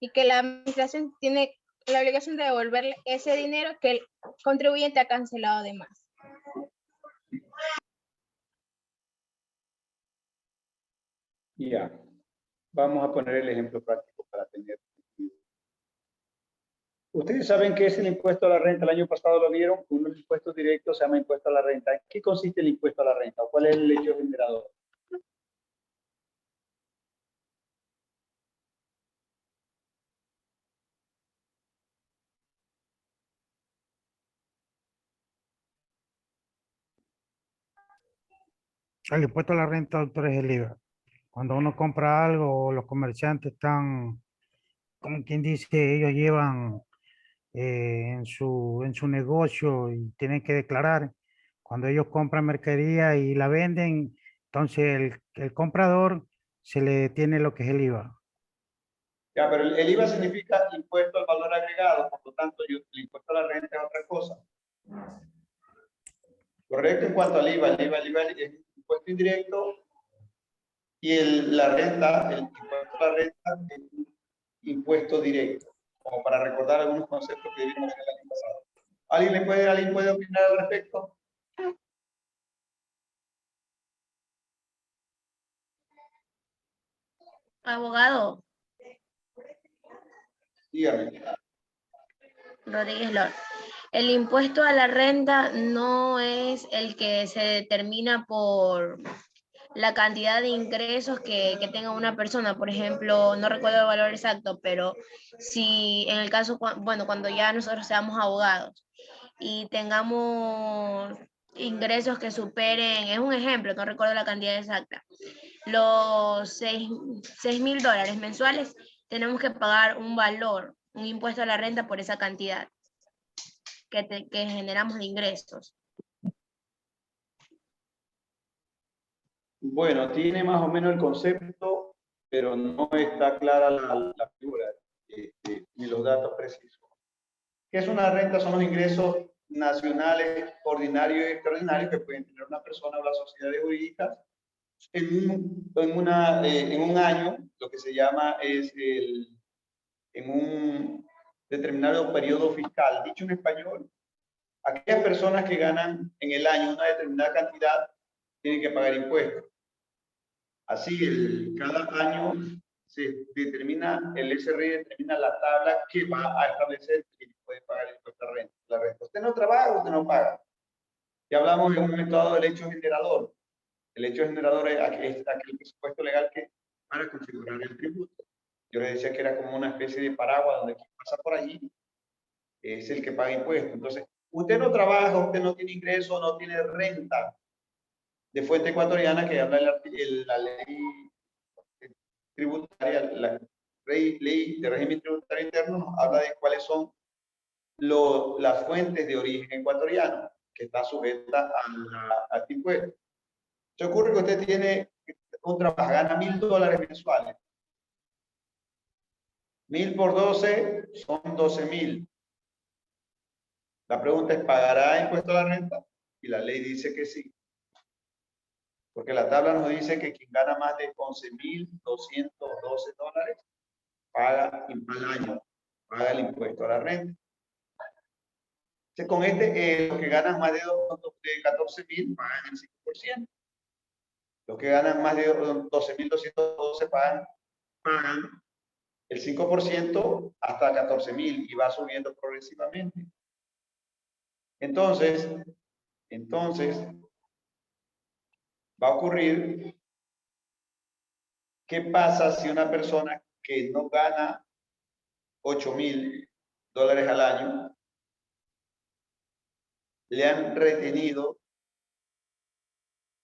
y que la administración tiene la obligación de devolverle ese dinero que el contribuyente ha cancelado de más. Ya, vamos a poner el ejemplo práctico para tener. Ustedes saben qué es el impuesto a la renta. El año pasado lo vieron, uno de los impuestos directos se llama impuesto a la renta. ¿En qué consiste el impuesto a la renta? ¿O cuál es el hecho generador? El impuesto a la renta, doctor, es el IVA. Cuando uno compra algo, los comerciantes están, como quien dice, ellos llevan en su negocio y tienen que declarar. Cuando ellos compran mercadería y la venden, entonces el comprador se le tiene lo que es el IVA. Ya, pero el IVA significa impuesto al valor agregado, por lo tanto, el impuesto a la renta es otra cosa. Correcto en cuanto al IVA, el IVA es impuesto indirecto y la renta, el impuesto a la renta es un impuesto directo, como para recordar algunos conceptos que vimos el año pasado. ¿Alguien puede opinar al respecto? Abogado Dígame. Rodríguez Lor. El impuesto a la renta no es el que se determina por la cantidad de ingresos que tenga una persona. Por ejemplo, no recuerdo el valor exacto, pero si en el caso, bueno, cuando ya nosotros seamos abogados y tengamos ingresos que superen, es un ejemplo, no recuerdo la cantidad exacta, los 6.000 dólares mensuales, tenemos que pagar un valor, un impuesto a la renta por esa cantidad que generamos de ingresos. Bueno, tiene más o menos el concepto, pero no está clara la figura ni los datos precisos. ¿Qué es una renta? Son los ingresos nacionales ordinarios y extraordinarios que pueden tener una persona o las sociedades jurídicas en un año. Lo que se llama es en un determinado periodo fiscal. Dicho en español, aquellas personas que ganan en el año una determinada cantidad tienen que pagar impuestos. Así, cada año se determina, el SRI determina la tabla que va a establecer quién puede pagar el impuesto a la renta. Usted no trabaja, usted no paga. Ya hablamos en un momento dado del hecho generador. El hecho generador es aquel presupuesto legal que para configurar el tributo. Yo le decía que era como una especie de paraguas donde quien pasa por allí es el que paga impuestos. Entonces, usted no trabaja, usted no tiene ingreso, no tiene renta de fuente ecuatoriana, que habla la ley tributaria, la ley de régimen tributario interno, nos habla de cuáles son las fuentes de origen ecuatoriano que está sujeta a este impuesto. Se ocurre que usted tiene un trabajo, gana $1.000 mensuales. 1.000 por 12 son 12.000. La pregunta es, ¿pagará impuesto a la renta? Y la ley dice que sí. Porque la tabla nos dice que quien gana más de 11.212 dólares paga al año, paga el impuesto a la renta. Entonces, con los que ganan más de 14.000 pagan el 5%. Los que ganan más de 12.212 pagan el 5% hasta 14.000 y va subiendo progresivamente. Entonces, va a ocurrir, ¿qué pasa si una persona que no gana 8.000 dólares al año, le han retenido,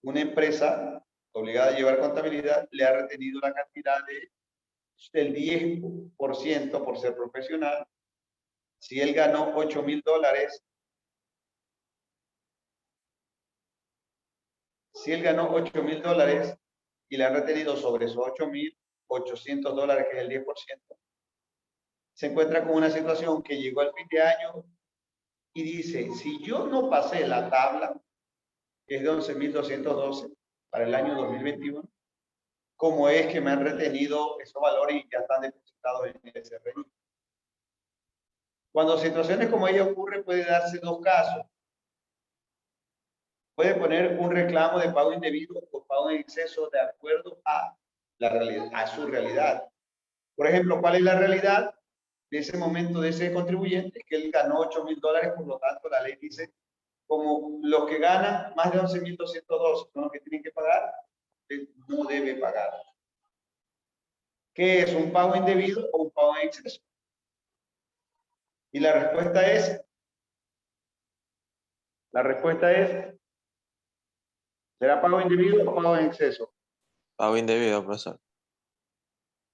una empresa obligada a llevar contabilidad, le ha retenido la cantidad del 10% por ser profesional? Si él ganó 8.000 dólares, y le han retenido sobre esos 8.800 dólares, que es el 10%, se encuentra con una situación que llegó al fin de año y dice, si yo no pasé la tabla, que es de 11.212 para el año 2021, ¿cómo es que me han retenido esos valores y ya están depositados en el SRI? Cuando situaciones como ella ocurren, puede darse dos casos. Puede poner un reclamo de pago indebido o pago en exceso de acuerdo a la realidad, a su realidad. Por ejemplo, ¿cuál es la realidad de ese momento de ese contribuyente? Que él ganó 8.000 dólares, por lo tanto la ley dice, como los que ganan más de 11.212 son los que tienen que pagar, él no debe pagar. ¿Qué es un pago indebido o un pago en exceso? Y la respuesta es, ¿será pago indebido o pago en exceso? Pago indebido, profesor.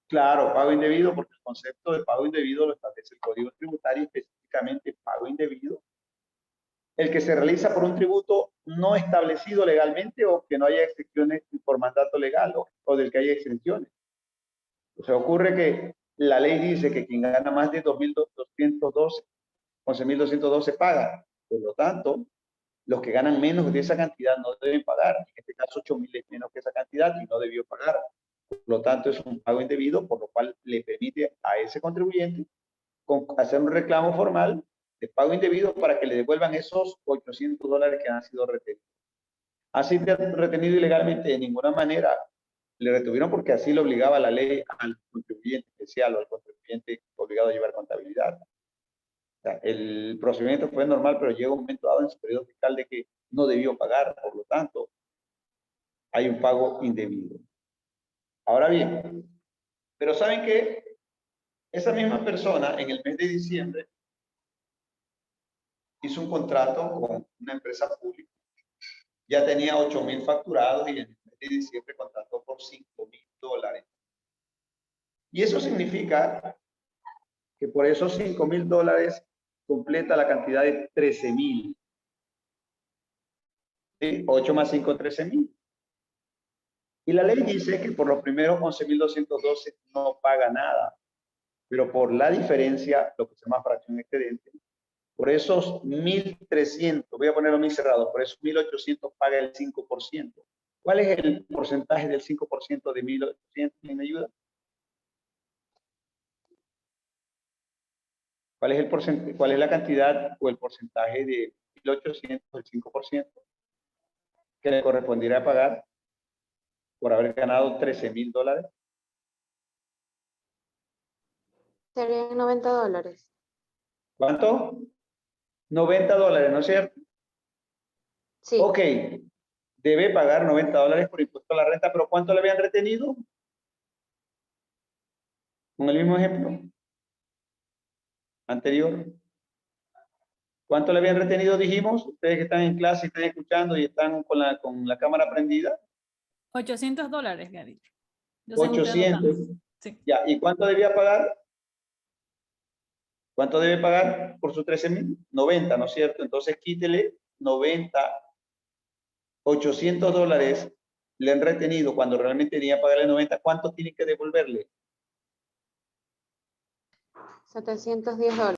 Claro, pago indebido, porque el concepto de pago indebido lo establece el Código Tributario, específicamente pago indebido, el que se realiza por un tributo no establecido legalmente o que no haya excepciones por mandato legal o del que haya exenciones. O sea, ocurre que la ley dice que quien gana más de 2.212, 11.212 paga. Por lo tanto, los que ganan menos de esa cantidad no deben pagar. En este caso, 8.000 es menos que esa cantidad y no debió pagar. Por lo tanto, es un pago indebido, por lo cual le permite a ese contribuyente hacer un reclamo formal de pago indebido para que le devuelvan esos 800 dólares que han sido retenidos. ¿Han sido retenidos ilegalmente? De ninguna manera. Le retuvieron porque así lo obligaba la ley al contribuyente especial o al contribuyente obligado a llevar contabilidad. O sea, el procedimiento fue normal, pero llega un momento dado en su periodo fiscal de que no debió pagar, por lo tanto, hay un pago indebido. Ahora bien, pero ¿saben qué? Esa misma persona en el mes de diciembre hizo un contrato con una empresa pública. Ya tenía 8,000 facturados y en el mes de diciembre contrató por $5,000. Y eso significa que por esos $5,000 completa la cantidad de 13,000. ¿Sí? 8 más 5, 13,000. Y la ley dice que por los primeros 11,212 no paga nada, pero por la diferencia, lo que se llama fracción excedente, por esos 1,300, voy a ponerlo muy cerrado, por esos 1,800 paga el 5%. ¿Cuál es el porcentaje del 5% de 1,800? ¿Me ayuda? ¿Cuál es el porcentaje, cuál es la cantidad o el porcentaje de 1,800, el 5%, que le correspondiera pagar por haber ganado $13,000? Serían $90. ¿Cuánto? $90, ¿no es cierto? Sí. Ok, debe pagar $90 por impuesto a la renta, pero ¿cuánto le habían retenido? Con el mismo ejemplo anterior. ¿Cuánto le habían retenido, dijimos? Ustedes que están en clase, están escuchando y están con la cámara prendida. $800, me ha dicho. Yo sé que ustedes lo 800. saben. Sí. Ya, ¿y cuánto debía pagar? ¿Cuánto debe pagar por sus 13,000? 90, ¿no es cierto? Entonces quítele 90, $800 le han retenido cuando realmente tenía que pagarle 90. ¿Cuánto tiene que devolverle? $710.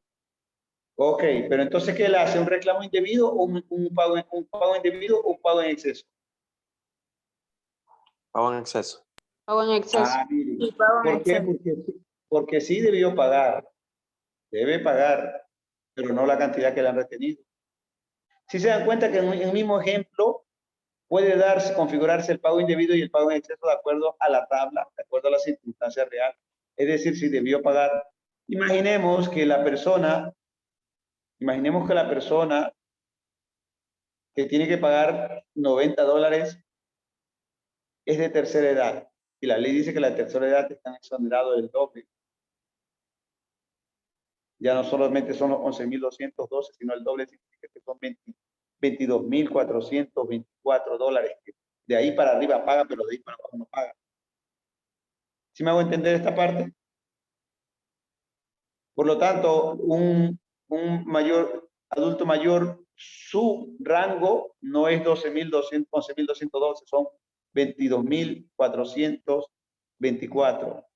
Ok, pero entonces, ¿qué le hace? ¿Un reclamo indebido o un pago indebido o un pago en exceso? Pago en exceso. Pago en exceso. Ah, mire. Y pago en ¿Por qué? exceso. Porque sí debió pagar. Debe pagar, pero no la cantidad que le han retenido. Si se dan cuenta que en el mismo ejemplo puede configurarse el pago indebido y el pago en exceso de acuerdo a la tabla, de acuerdo a la circunstancia real. Es decir, si debió pagar. Imaginemos que la persona que tiene que pagar $90 es de tercera edad. Y la ley dice que la tercera edad están exonerados del doble. Ya no solamente son los 11,212, sino el doble significa que son $22,424. De ahí para arriba paga, pero de ahí para abajo no paga. ¿Sí me hago entender esta parte? Por lo tanto, un adulto mayor, su rango no es 11,212, son 22,424.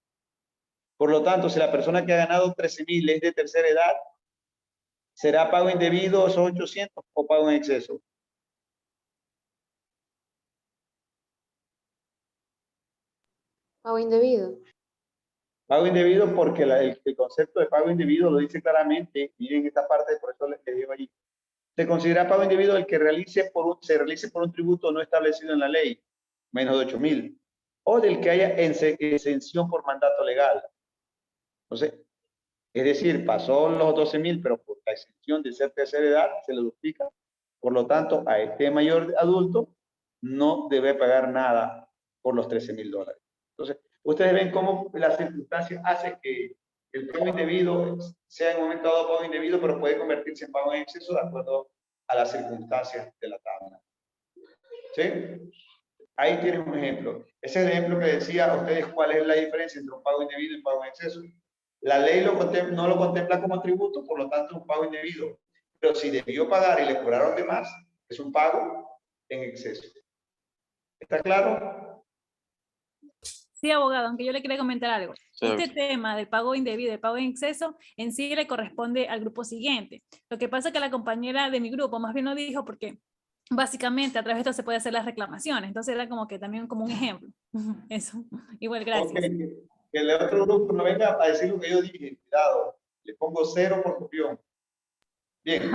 Por lo tanto, si la persona que ha ganado 13,000 es de tercera edad, ¿será pago indebido esos 800 o pago en exceso? Pago indebido. Pago indebido porque el concepto de pago indebido lo dice claramente. Miren esta parte, por eso les digo ahí. Se considera pago indebido el que se realice por un tributo no establecido en la ley, menos de 8,000, o del que haya exención por mandato legal. Entonces, es decir, pasó los 12,000, pero por la exención de ser tercera edad se le duplica. Por lo tanto, a este mayor adulto no debe pagar nada por los $13,000. Entonces, ustedes ven cómo la circunstancia hace que el pago indebido sea en un momento dado pago indebido, pero puede convertirse en pago en exceso de acuerdo a las circunstancias de la tabla. ¿Sí? Ahí tienen un ejemplo. Ese es el ejemplo que decía a ustedes cuál es la diferencia entre un pago indebido y un pago en exceso. La ley no lo contempla como tributo, por lo tanto es un pago indebido. Pero si debió pagar y le cobraron de más, es un pago en exceso. ¿Está claro? Sí, abogado, aunque yo le quería comentar algo. Sí, Este doctor. tema del pago indebido, del pago en exceso, en sí le corresponde al grupo siguiente. Lo que pasa es que la compañera de mi grupo más bien lo dijo porque básicamente a través de esto se puede hacer las reclamaciones. Entonces era como que también como un ejemplo. Eso. Igual, gracias. Okay. Que el otro grupo no venga a decir lo que yo dije. Cuidado, le pongo 0 por copión. Bien.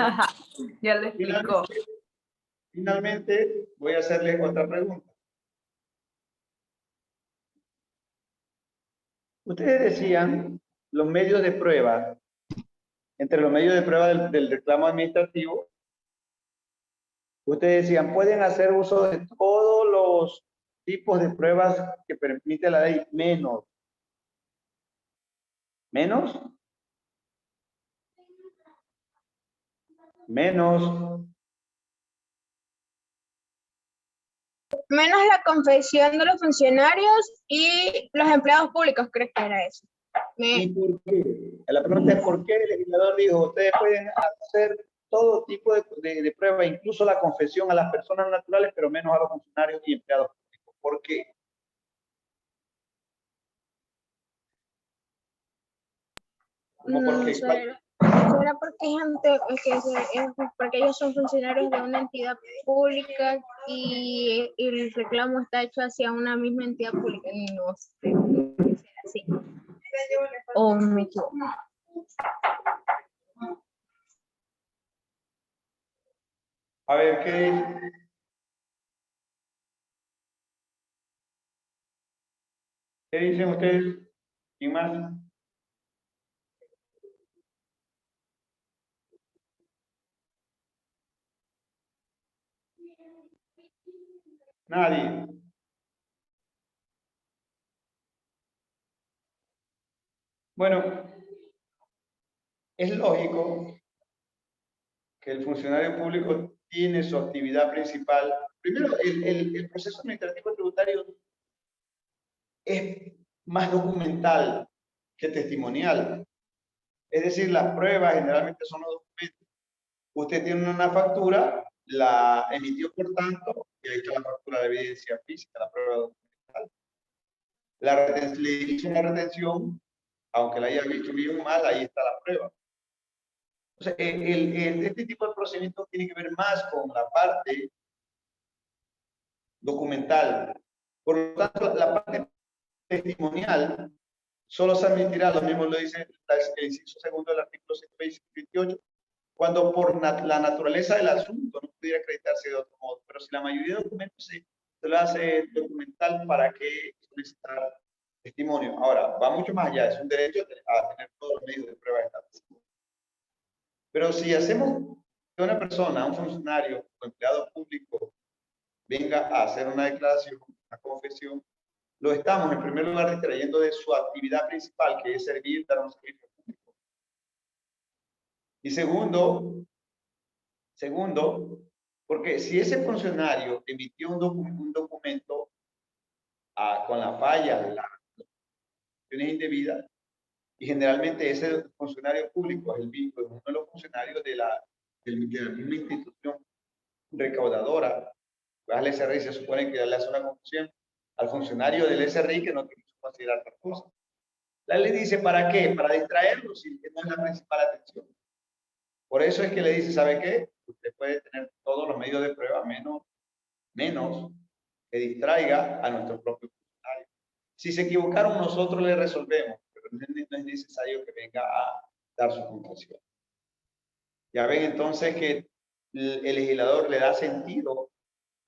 Ya le explicó. Finalmente, voy a hacerle otra pregunta. Ustedes decían los medios de prueba. Entre los medios de prueba del reclamo administrativo, ustedes decían, pueden hacer uso de todos los tipos de pruebas que permite la ley, menos. ¿Menos? Menos. Menos la confesión de los funcionarios y los empleados públicos, creo que era eso. ¿Y por qué? La pregunta es por qué el legislador dijo, ustedes pueden hacer todo tipo de prueba, incluso la confesión a las personas naturales, pero menos a los funcionarios y empleados públicos. ¿Por qué? ¿Cómo por qué? Eso era porque ellos son funcionarios de una entidad pública y el reclamo está hecho hacia una misma entidad pública. No sé, puede ser así. O me equivoco. A ver, ¿qué dice? ¿Qué dicen ustedes? ¿Quién más? Nadie. Bueno, es lógico que el funcionario público tiene su actividad principal. Primero, el proceso administrativo tributario es más documental que testimonial. Es decir, las pruebas generalmente son los documentos. Usted tiene una factura, la emitió por tanto, y ahí está la factura de evidencia física, la prueba documental. Le hizo una retención, aunque la haya hecho bien o mal, ahí está la prueba. Entonces, este tipo de procedimiento tiene que ver más con la parte documental. Por lo tanto, la parte testimonial solo se admitirá, lo mismo lo dice el inciso segundo del artículo 128, cuando por la naturaleza del asunto no pudiera acreditarse de otro modo. Pero si la mayoría de documentos se lo hace documental, ¿para qué solicitar testimonio? Ahora, va mucho más allá, es un derecho a tener todos los medios de prueba establecidos. Pero si hacemos que una persona, un funcionario o empleado público venga a hacer una declaración, una confesión, lo estamos en primer lugar distrayendo de su actividad principal, que es servir, dar un servicio público. Y segundo, porque si ese funcionario emitió un documento con la falla de las acciones indebidas, y generalmente ese funcionario público es uno de los funcionarios de la misma institución recaudadora, pues al SRI se supone que le hace una confusión al funcionario del SRI que no tiene que considerar otra cosa. La ley dice, ¿para qué? Para distraerlo, si no es la principal atención. Por eso es que le dice, ¿sabe qué? Usted puede tener todos los medios de prueba, menos que distraiga a nuestro propio funcionario. Si se equivocaron, nosotros le resolvemos, pero no es necesario que venga a dar su confesión. Ya ven entonces que el legislador le da sentido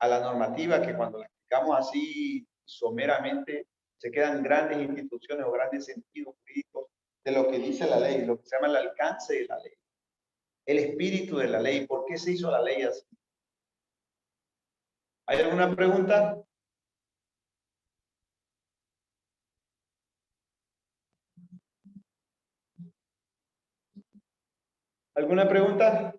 a la normativa, que cuando la explicamos así someramente, se quedan grandes instituciones o grandes sentidos jurídicos de lo que dice la ley, lo que se llama el alcance de la ley, el espíritu de la ley, ¿por qué se hizo la ley así? ¿Hay alguna pregunta? ¿Alguna pregunta?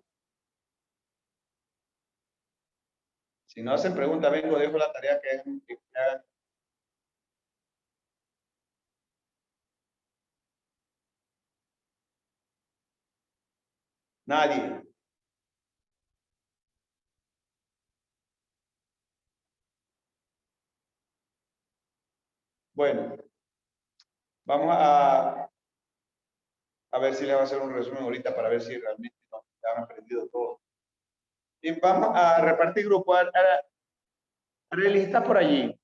Si no hacen pregunta, vengo, dejo la tarea que hagan. Nadie. Bueno, vamos a ver si les va a hacer un resumen ahorita para ver si realmente nos han aprendido todo. Y vamos a repartir grupo. Arely, ¿está por allí?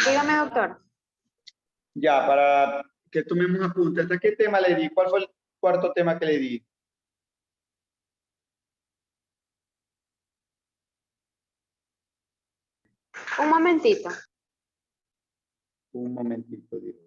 Dígame, doctor. Ya, para que tomemos apuntes. ¿Hasta qué tema le di? ¿Cuál fue el cuarto tema que le di? Un momentito. Un momentito, digo.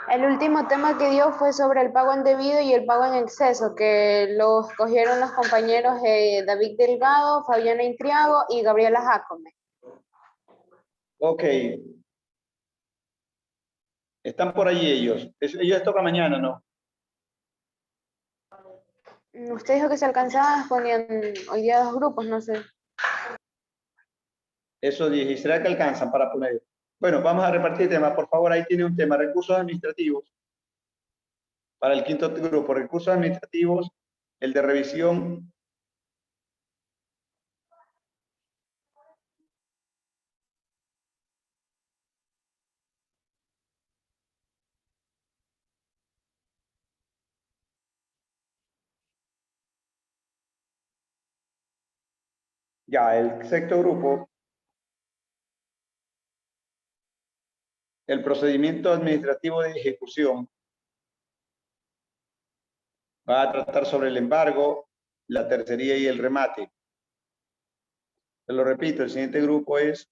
El último tema que dio fue sobre el pago indebido y el pago en exceso, que lo escogieron los compañeros David Delgado, Fabiana Intriago y Gabriela Jacome. Ok. Están por allí ellos. Ellos tocan mañana, ¿no? Usted dijo que se alcanzaba, ponían hoy día 2 grupos, no sé. Eso dije. ¿Y será que alcanzan para poner? Bueno, vamos a repartir temas. Por favor, ahí tiene un tema. Recursos administrativos. Para el quinto grupo, recursos administrativos, el de revisión. Ya, el sexto grupo, el procedimiento administrativo de ejecución. Va a tratar sobre el embargo, la tercería y el remate. Se lo repito, el siguiente grupo es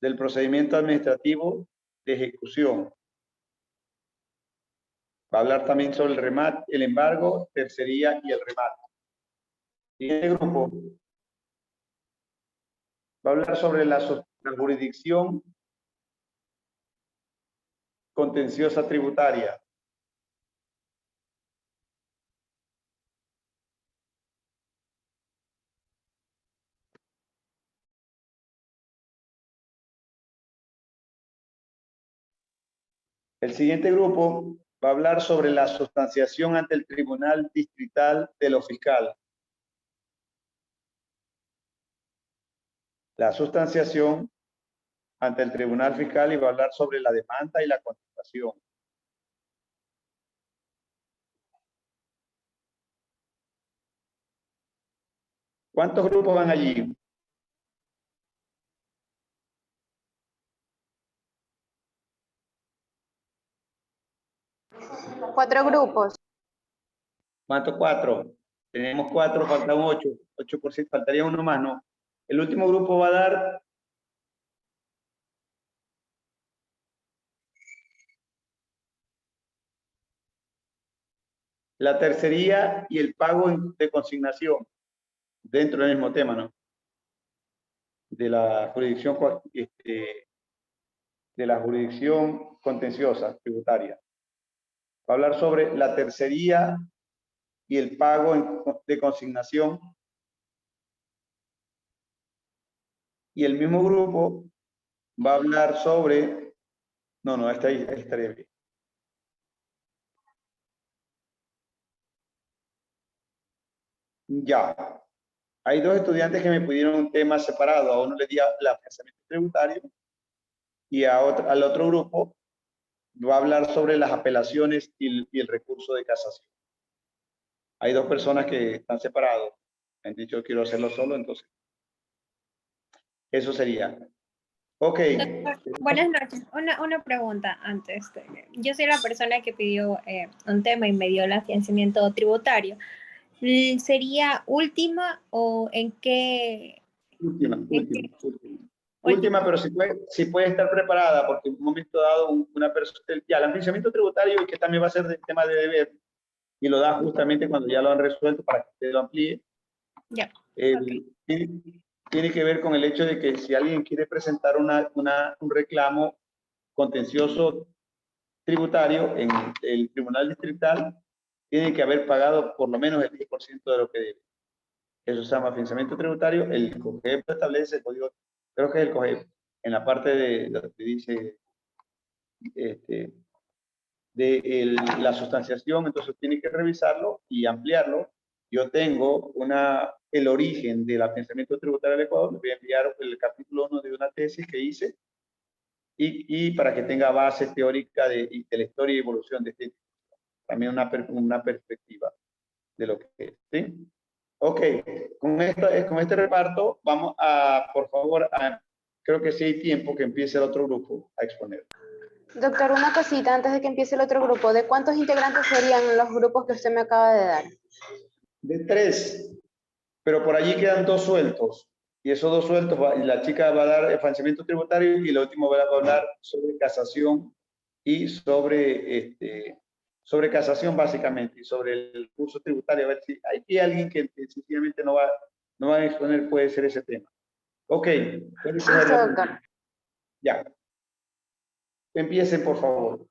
del procedimiento administrativo de ejecución. Va a hablar también sobre el remate, el embargo, tercería y el remate. El siguiente grupo va a hablar sobre la jurisdicción contenciosa tributaria. El siguiente grupo va a hablar sobre la sustanciación ante el Tribunal Distrital de lo Fiscal. La sustanciación ante el Tribunal Fiscal y va a hablar sobre la demanda y la contestación. ¿Cuántos grupos van allí? Cuatro grupos. ¿Cuántos? 4. Tenemos 4, faltan 8. 8%, faltaría uno más, ¿no? El último grupo va a dar la tercería y el pago de consignación dentro del mismo tema, ¿no? De la jurisdicción, contenciosa tributaria. Va a hablar sobre la tercería y el pago de consignación. Y el mismo grupo va a hablar sobre... No, ahí estaría bien. Ya. Hay 2 estudiantes que me pidieron un tema separado. A uno le di el afianzamiento tributario y al otro grupo va a hablar sobre las apelaciones y el recurso de casación. Hay 2 personas que están separados. Han dicho quiero hacerlo solo, entonces. Eso sería. Ok. Buenas noches. Una pregunta antes. Yo soy la persona que pidió un tema y me dio el afianzamiento tributario. ¿Sería última o en qué? Última, pero si puede estar preparada, porque en un momento dado una persona, ya el afianzamiento tributario, y que también va a ser del tema de deber, y lo da justamente cuando ya lo han resuelto para que usted lo amplíe. Ya. Tiene que ver con el hecho de que si alguien quiere presentar un reclamo contencioso tributario en el Tribunal Distrital, tiene que haber pagado por lo menos el 10% de lo que debe. Eso se llama afianzamiento tributario. El COGEP establece el código, creo que es el COGEP, en la parte de lo que dice la sustanciación, entonces tiene que revisarlo y ampliarlo. Yo tengo el origen del afianzamiento tributario del Ecuador, le voy a enviar el capítulo 1 de una tesis que hice, y para que tenga base teórica de la historia y evolución de este. también una perspectiva de lo que es, ¿sí? Ok, con este reparto vamos a, por favor, creo que sí hay tiempo que empiece el otro grupo a exponer. Doctor, una cosita antes de que empiece el otro grupo. ¿De cuántos integrantes serían los grupos que usted me acaba de dar? De 3, pero por allí quedan 2 sueltos. Y esos 2 sueltos, y la chica va a dar el financiamiento tributario y el último va a hablar sobre casación y sobre, sobre casación básicamente, y sobre el curso tributario. A ver si hay alguien que sencillamente no va a exponer, puede ser ese tema. Ok. Listo, doctor. Ya. Empiecen, por favor.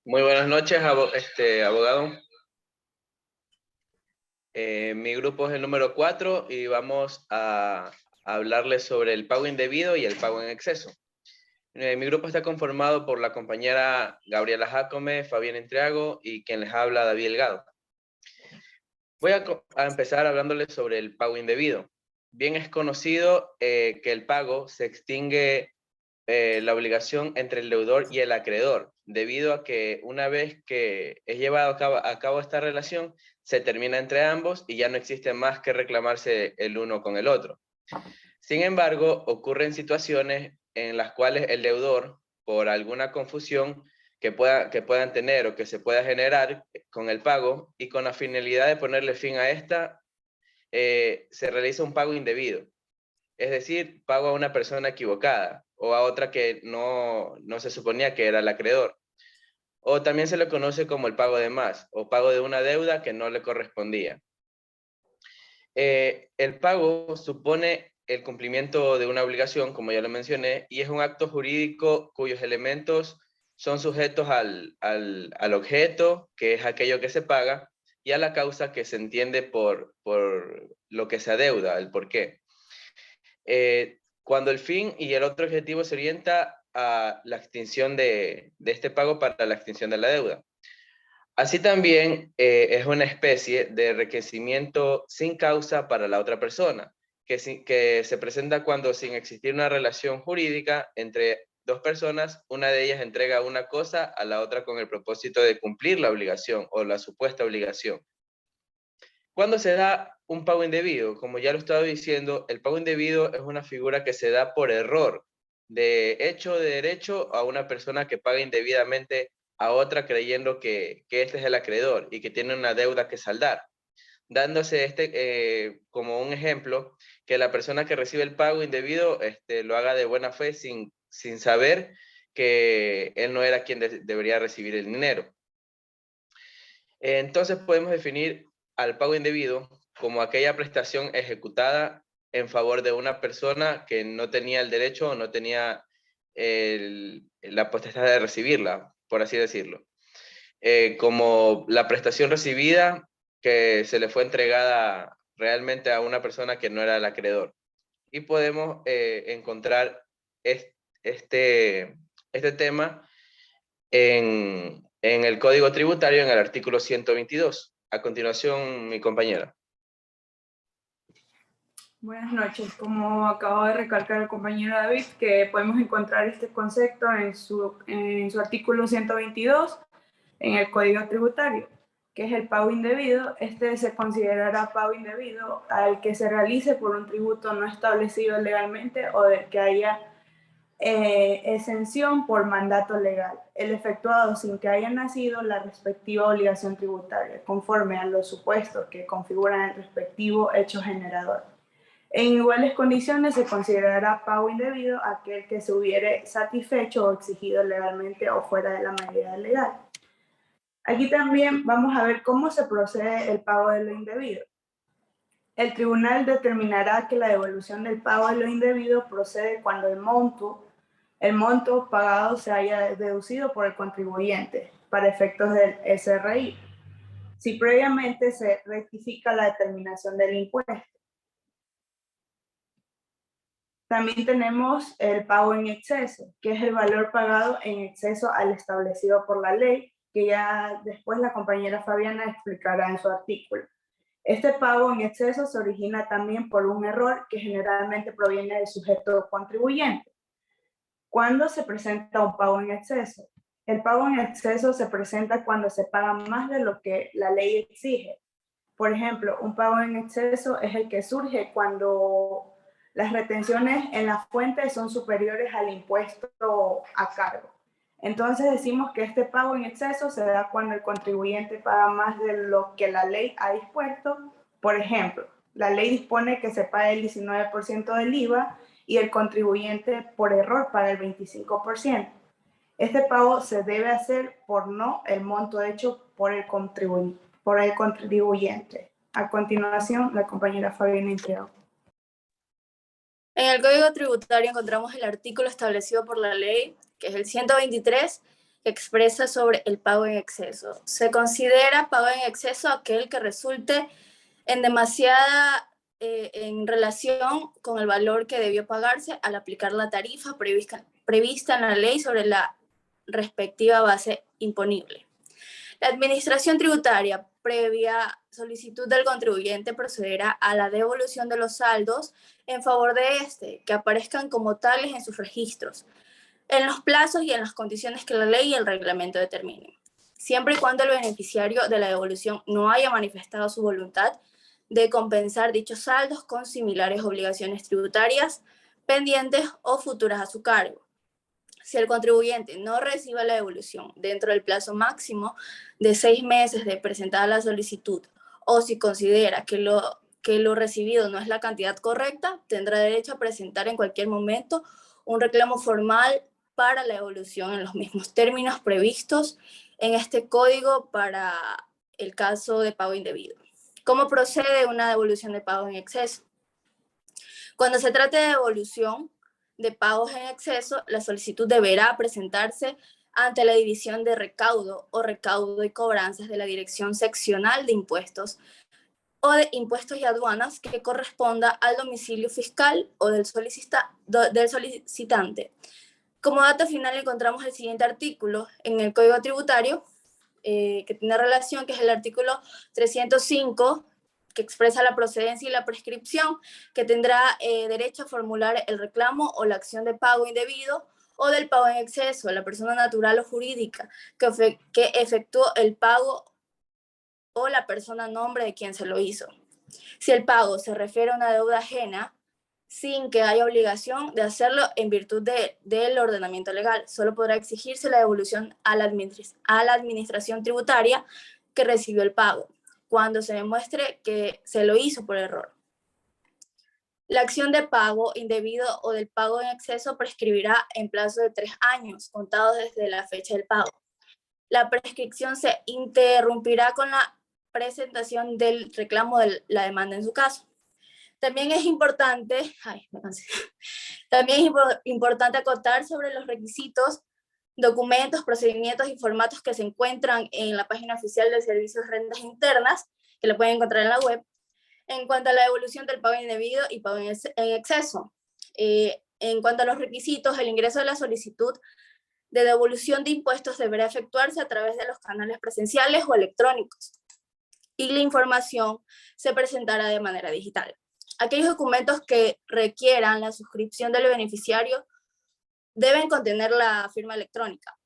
Muy buenas noches, abogado. Mi grupo es el número 4 y vamos a hablarles sobre el pago indebido y el pago en exceso. Mi grupo está conformado por la compañera Gabriela Jacome, Fabián Entriago y quien les habla, David Delgado. Voy a empezar hablándoles sobre el pago indebido. Bien es conocido que el pago se extingue la obligación entre el deudor y el acreedor, debido a que una vez que es llevado a cabo esta relación, se termina entre ambos y ya no existe más que reclamarse el uno con el otro. Sin embargo, ocurren situaciones en las cuales el deudor, por alguna confusión que puedan tener o que se pueda generar con el pago y con la finalidad de ponerle fin a esta, se realiza un pago indebido. Es decir, pago a una persona equivocada o a otra que no se suponía que era el acreedor. O también se le conoce como el pago de más o pago de una deuda que no le correspondía. El pago supone el cumplimiento de una obligación, como ya lo mencioné, y es un acto jurídico cuyos elementos son sujetos al objeto, que es aquello que se paga, y a la causa que se entiende por lo que se adeuda, el por qué. Cuando el fin y el otro objetivo se orienta a la extinción de este pago para la extinción de la deuda. Así también es una especie de enriquecimiento sin causa para la otra persona, que se presenta cuando, sin existir una relación jurídica entre dos personas, una de ellas entrega una cosa a la otra con el propósito de cumplir la obligación o la supuesta obligación. ¿Cuándo se da un pago indebido? Como ya lo estaba diciendo, el pago indebido es una figura que se da por error, de hecho o de derecho, a una persona que paga indebidamente a otra creyendo que este es el acreedor y que tiene una deuda que saldar. Dándose como un ejemplo, que la persona que recibe el pago indebido lo haga de buena fe sin saber que él no era quien debería recibir el dinero. Entonces podemos definir al pago indebido como aquella prestación ejecutada en favor de una persona que no tenía el derecho o no tenía la potestad de recibirla, por así decirlo. Como la prestación recibida que se le fue entregada realmente a una persona que no era el acreedor. Y podemos encontrar este tema en el Código Tributario, en el artículo 122. A continuación, mi compañera. Buenas noches. Como acabo de recalcar el compañero David, que podemos encontrar este concepto en su artículo 122 en el Código Tributario, que es el pago indebido. Este se considerará pago indebido al que se realice por un tributo no establecido legalmente o del que haya exención por mandato legal, el efectuado sin que haya nacido la respectiva obligación tributaria, conforme a los supuestos que configuran el respectivo hecho generador. En iguales condiciones se considerará pago indebido aquel que se hubiere satisfecho o exigido legalmente o fuera de la medida legal. Aquí también vamos a ver cómo se procede el pago de lo indebido. El tribunal determinará que la devolución del pago de lo indebido procede cuando el monto pagado se haya deducido por el contribuyente para efectos del SRI, si previamente se rectifica la determinación del impuesto. También tenemos el pago en exceso, que es el valor pagado en exceso al establecido por la ley, que ya después la compañera Fabiana explicará en su artículo. Este pago en exceso se origina también por un error que generalmente proviene del sujeto contribuyente. ¿Cuándo se presenta un pago en exceso? El pago en exceso se presenta cuando se paga más de lo que la ley exige. Por ejemplo, un pago en exceso es el que surge cuando las retenciones en la fuente son superiores al impuesto a cargo. Entonces decimos que este pago en exceso se da cuando el contribuyente paga más de lo que la ley ha dispuesto. Por ejemplo, la ley dispone que se pague el 19% del IVA y el contribuyente por error paga el 25%. Este pago se debe hacer por no el monto hecho por el contribuyente. A continuación, la compañera Fabiana Intriago. En el Código Tributario encontramos el artículo establecido por la ley, que es el 123, que expresa sobre el pago en exceso. Se considera pago en exceso aquel que resulte en demasiada en relación con el valor que debió pagarse al aplicar la tarifa prevista en la ley sobre la respectiva base imponible. La administración tributaria, previa solicitud del contribuyente, procederá a la devolución de los saldos en favor de este, que aparezcan como tales en sus registros, en los plazos y en las condiciones que la ley y el reglamento determinen, siempre y cuando el beneficiario de la devolución no haya manifestado su voluntad de compensar dichos saldos con similares obligaciones tributarias pendientes o futuras a su cargo. Si el contribuyente no recibe la devolución dentro del plazo máximo de 6 meses de presentada la solicitud, o si considera que lo recibido no es la cantidad correcta, tendrá derecho a presentar en cualquier momento un reclamo formal para la devolución en los mismos términos previstos en este código para el caso de pago indebido. ¿Cómo procede una devolución de pago en exceso? Cuando se trate de devolución de pagos en exceso, la solicitud deberá presentarse ante la División de Recaudo o Recaudo y Cobranzas de la Dirección Seccional de Impuestos o de Impuestos y Aduanas que corresponda al domicilio fiscal o del solicitante. Como dato final encontramos el siguiente artículo en el Código Tributario que tiene relación, que es el artículo 305, que expresa la procedencia y la prescripción, que tendrá derecho a formular el reclamo o la acción de pago indebido o del pago en exceso, la persona natural o jurídica que efectuó el pago o la persona a nombre de quien se lo hizo. Si el pago se refiere a una deuda ajena, sin que haya obligación de hacerlo en virtud del ordenamiento legal, solo podrá exigirse la devolución a la administración tributaria que recibió el pago, cuando se demuestre que se lo hizo por error. La acción de pago indebido o del pago en exceso prescribirá en plazo de 3 años, contados desde la fecha del pago. La prescripción se interrumpirá con la presentación del reclamo de la demanda en su caso. También es importante acotar sobre los requisitos, documentos, procedimientos y formatos que se encuentran en la página oficial del Servicio de Rentas Internas, que lo pueden encontrar en la web, en cuanto a la devolución del pago indebido y pago en exceso. En cuanto a los requisitos, el ingreso de la solicitud de devolución de impuestos deberá efectuarse a través de los canales presenciales o electrónicos, y la información se presentará de manera digital. Aquellos documentos que requieran la suscripción del beneficiario deben contener la firma electrónica.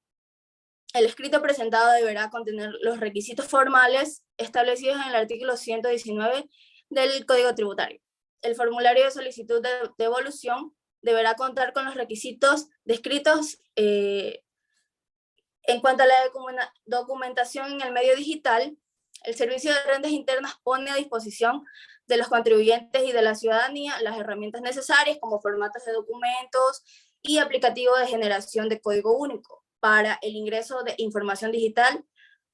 El escrito presentado deberá contener los requisitos formales establecidos en el artículo 119 del Código Tributario. El formulario de solicitud de devolución deberá contar con los requisitos descritos en cuanto a la documentación en el medio digital. El Servicio de Rentas Internas pone a disposición de los contribuyentes y de la ciudadanía las herramientas necesarias como formatos de documentos y aplicativo de generación de código único para el ingreso de información digital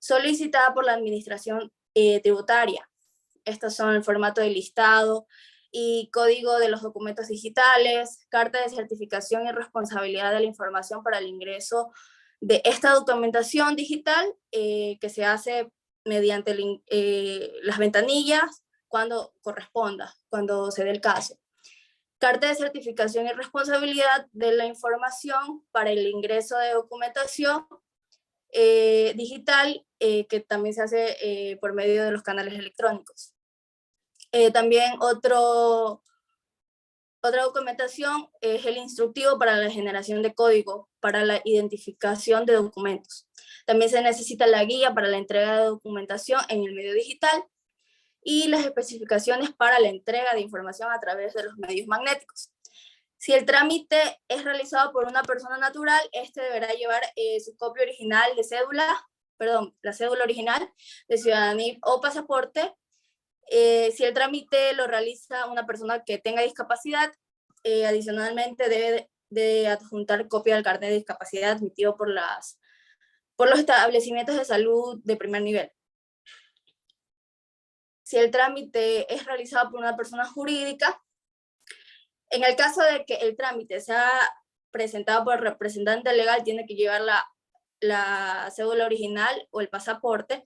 solicitada por la administración tributaria. Estos son el formato de listado y código de los documentos digitales, carta de certificación y responsabilidad de la información para el ingreso de esta documentación digital que se hace mediante las ventanillas cuando corresponda, cuando se dé el caso. Carta de certificación y responsabilidad de la información para el ingreso de documentación digital que también se hace por medio de los canales electrónicos. También otra documentación es el instructivo para la generación de código para la identificación de documentos. También se necesita la guía para la entrega de documentación en el medio digital y las especificaciones para la entrega de información a través de los medios magnéticos. Si el trámite es realizado por una persona natural, este deberá llevar su copia original de la cédula original de ciudadanía o pasaporte. Si el trámite lo realiza una persona que tenga discapacidad, adicionalmente debe de adjuntar copia del carnet de discapacidad admitido por los establecimientos de salud de primer nivel. Si el trámite es realizado por una persona jurídica, en el caso de que el trámite sea presentado por el representante legal, tiene que llevar la cédula original o el pasaporte,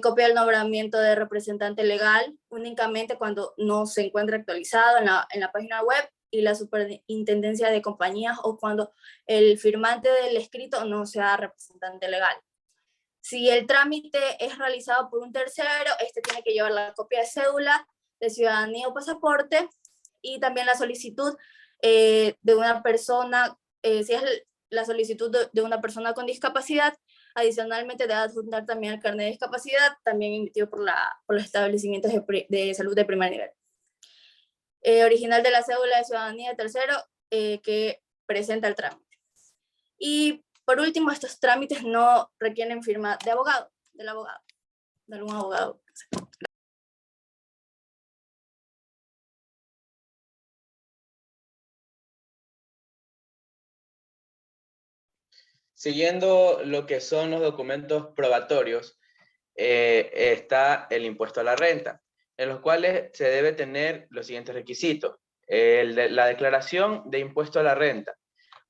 copia del nombramiento de representante legal, únicamente cuando no se encuentre actualizado en la página web, y la superintendencia de compañías o cuando el firmante del escrito no sea representante legal. Si el trámite es realizado por un tercero, este tiene que llevar la copia de cédula de ciudadanía o pasaporte, y también la solicitud de una persona, si es la solicitud de una persona con discapacidad, adicionalmente debe adjuntar también el carnet de discapacidad, también emitido por los establecimientos de salud de primer nivel. Original de la cédula de ciudadanía de tercero que presenta el trámite. Y por último, estos trámites no requieren firma de algún abogado. Siguiendo lo que son los documentos probatorios, está el impuesto a la renta, en los cuales se debe tener los siguientes requisitos. La declaración de impuesto a la renta,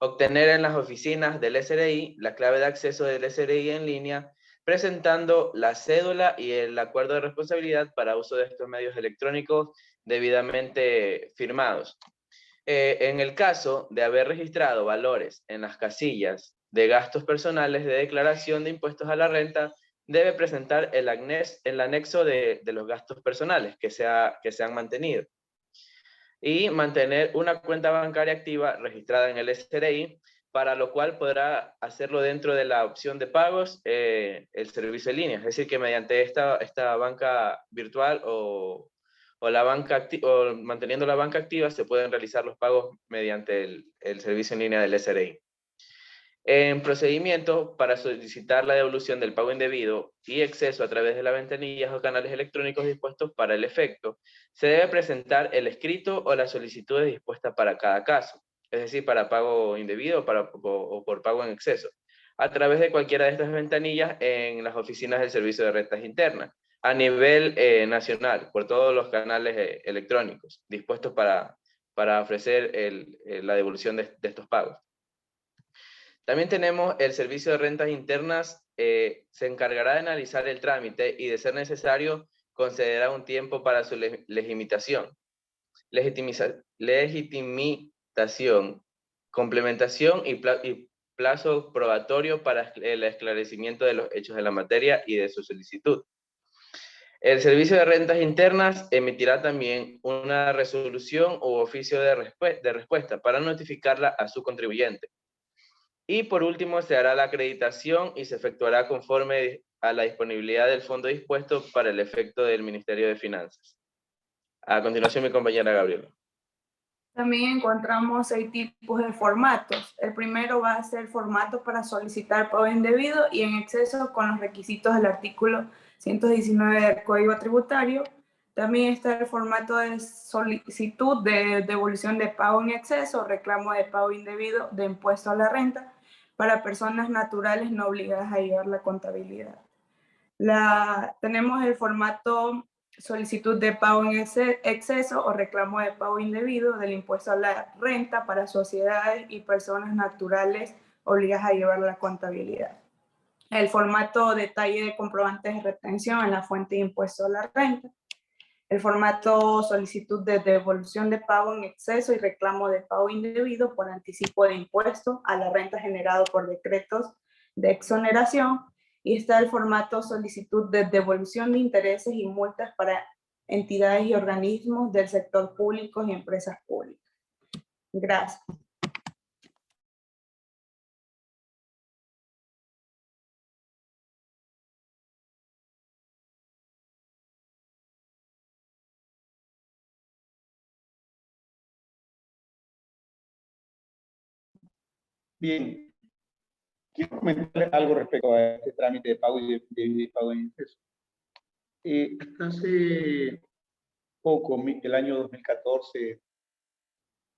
obtener en las oficinas del SRI la clave de acceso del SRI en línea, presentando la cédula y el acuerdo de responsabilidad para uso de estos medios electrónicos debidamente firmados. En el caso de haber registrado valores en las casillas de gastos personales de declaración de impuestos a la renta, debe presentar el anexo de los gastos personales que se han mantenido, y mantener una cuenta bancaria activa registrada en el SRI, para lo cual podrá hacerlo dentro de la opción de pagos, el servicio en línea. Es decir, que mediante esta banca virtual o manteniendo la banca activa, se pueden realizar los pagos mediante el servicio en línea del SRI. En procedimiento para solicitar la devolución del pago indebido y exceso a través de las ventanillas o canales electrónicos dispuestos para el efecto, se debe presentar el escrito o las solicitudes dispuestas para cada caso, es decir, para pago indebido o por pago en exceso, a través de cualquiera de estas ventanillas en las oficinas del Servicio de Rentas Internas, a nivel nacional, por todos los canales electrónicos dispuestos para ofrecer la devolución de estos pagos. También tenemos el Servicio de Rentas Internas, se encargará de analizar el trámite y, de ser necesario, concederá un tiempo para su legitimación, complementación y plazo probatorio para el esclarecimiento de los hechos de la materia y de su solicitud. El Servicio de Rentas Internas emitirá también una resolución u oficio de respuesta para notificarla a su contribuyente. Y por último, se hará la acreditación y se efectuará conforme a la disponibilidad del fondo dispuesto para el efecto del Ministerio de Finanzas. A continuación, mi compañera Gabriela. También encontramos 6 tipos de formatos. El primero va a ser formato para solicitar pago indebido y en exceso con los requisitos del artículo 119 del Código Tributario. También está el formato de solicitud de devolución de pago en exceso, reclamo de pago indebido de impuesto a la renta para personas naturales no obligadas a llevar la contabilidad. Tenemos el formato solicitud de pago en exceso o reclamo de pago indebido del impuesto a la renta para sociedades y personas naturales obligadas a llevar la contabilidad. El formato detalle de comprobantes de retención en la fuente de impuesto a la renta. El formato solicitud de devolución de pago en exceso y reclamo de pago indebido por anticipo de impuesto a la renta generado por decretos de exoneración. Y está el formato solicitud de devolución de intereses y multas para entidades y organismos del sector público y empresas públicas. Gracias. Bien, quiero comentarle algo respecto a este trámite de pago y de pago en exceso. Hasta hace poco, el año 2014,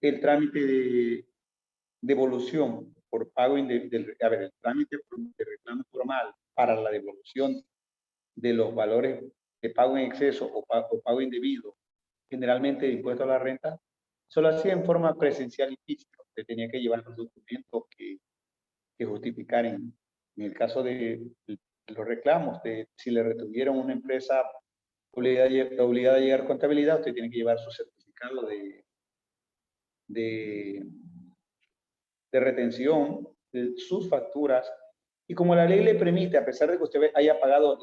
el trámite de devolución por pago indebido, a ver, el trámite de reclamo formal para la devolución de los valores de pago en exceso o pago indebido, generalmente de impuesto a la renta, solo hacía en forma presencial y física. Usted tenía que llevar los documentos que justificar en el caso de los reclamos, si le retuvieron una empresa obligada a llevar contabilidad, usted tiene que llevar su certificado de retención, de sus facturas, y como la ley le permite, a pesar de que usted haya pagado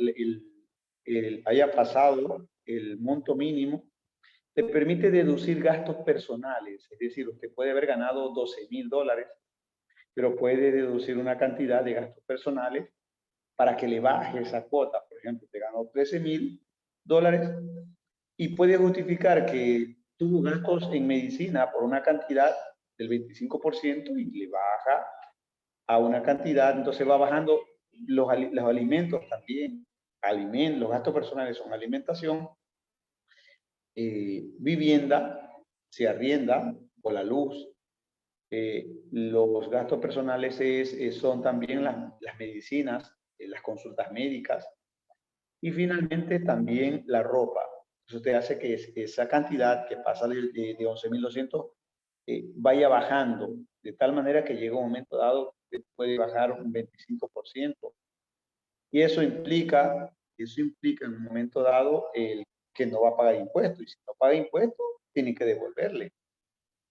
haya pasado el monto mínimo, le permite deducir gastos personales, es decir, usted puede haber ganado $12,000, pero puede deducir una cantidad de gastos personales para que le baje esa cuota. Por ejemplo, te ganó $13,000 y puede justificar que tuvo gastos en medicina por una cantidad del 25% y le baja a una cantidad, entonces va bajando los alimentos también. Los gastos personales son alimentación, vivienda, se arrienda, o la luz. Los gastos personales son también las medicinas, las consultas médicas y finalmente también la ropa. Eso te hace que esa cantidad que pasa de 11,200 vaya bajando de tal manera que llega un momento dado que puede bajar un 25%. Y eso implica en un momento dado que no va a pagar impuestos, y si no paga impuestos, tiene que devolverle.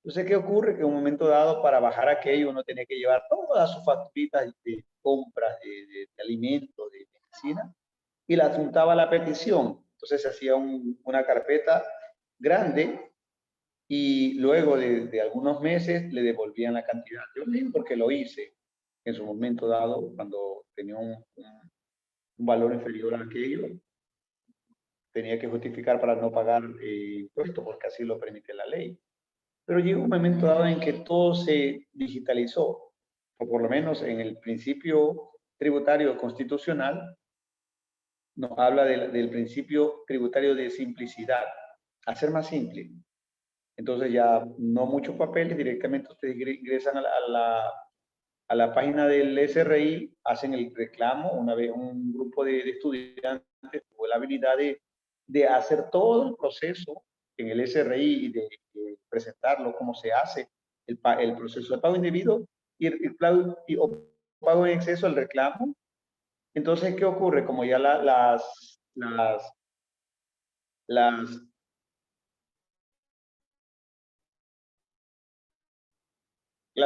Entonces, ¿qué ocurre? Que en un momento dado, para bajar aquello, uno tiene que llevar todas sus facturitas de compras de alimentos, de medicina, y la adjuntaba a la petición. Entonces, se hacía una carpeta grande y luego de algunos meses le devolvían la cantidad. Yo lo digo porque lo hice en su momento dado, cuando tenía un valor inferior a aquello. Tenía que justificar para no pagar impuestos, porque así lo permite la ley. Pero llegó un momento dado en que todo se digitalizó, o por lo menos en el principio tributario constitucional, nos habla del principio tributario de simplicidad, hacer más simple. Entonces ya no muchos papeles, directamente ustedes ingresan a la página del SRI, hacen el reclamo, una vez un grupo de estudiantes tuvo la habilidad de hacer todo el proceso en el SRI y de presentarlo, cómo se hace el proceso de pago indebido y el pago en exceso, el reclamo. Entonces, ¿qué ocurre? Como ya las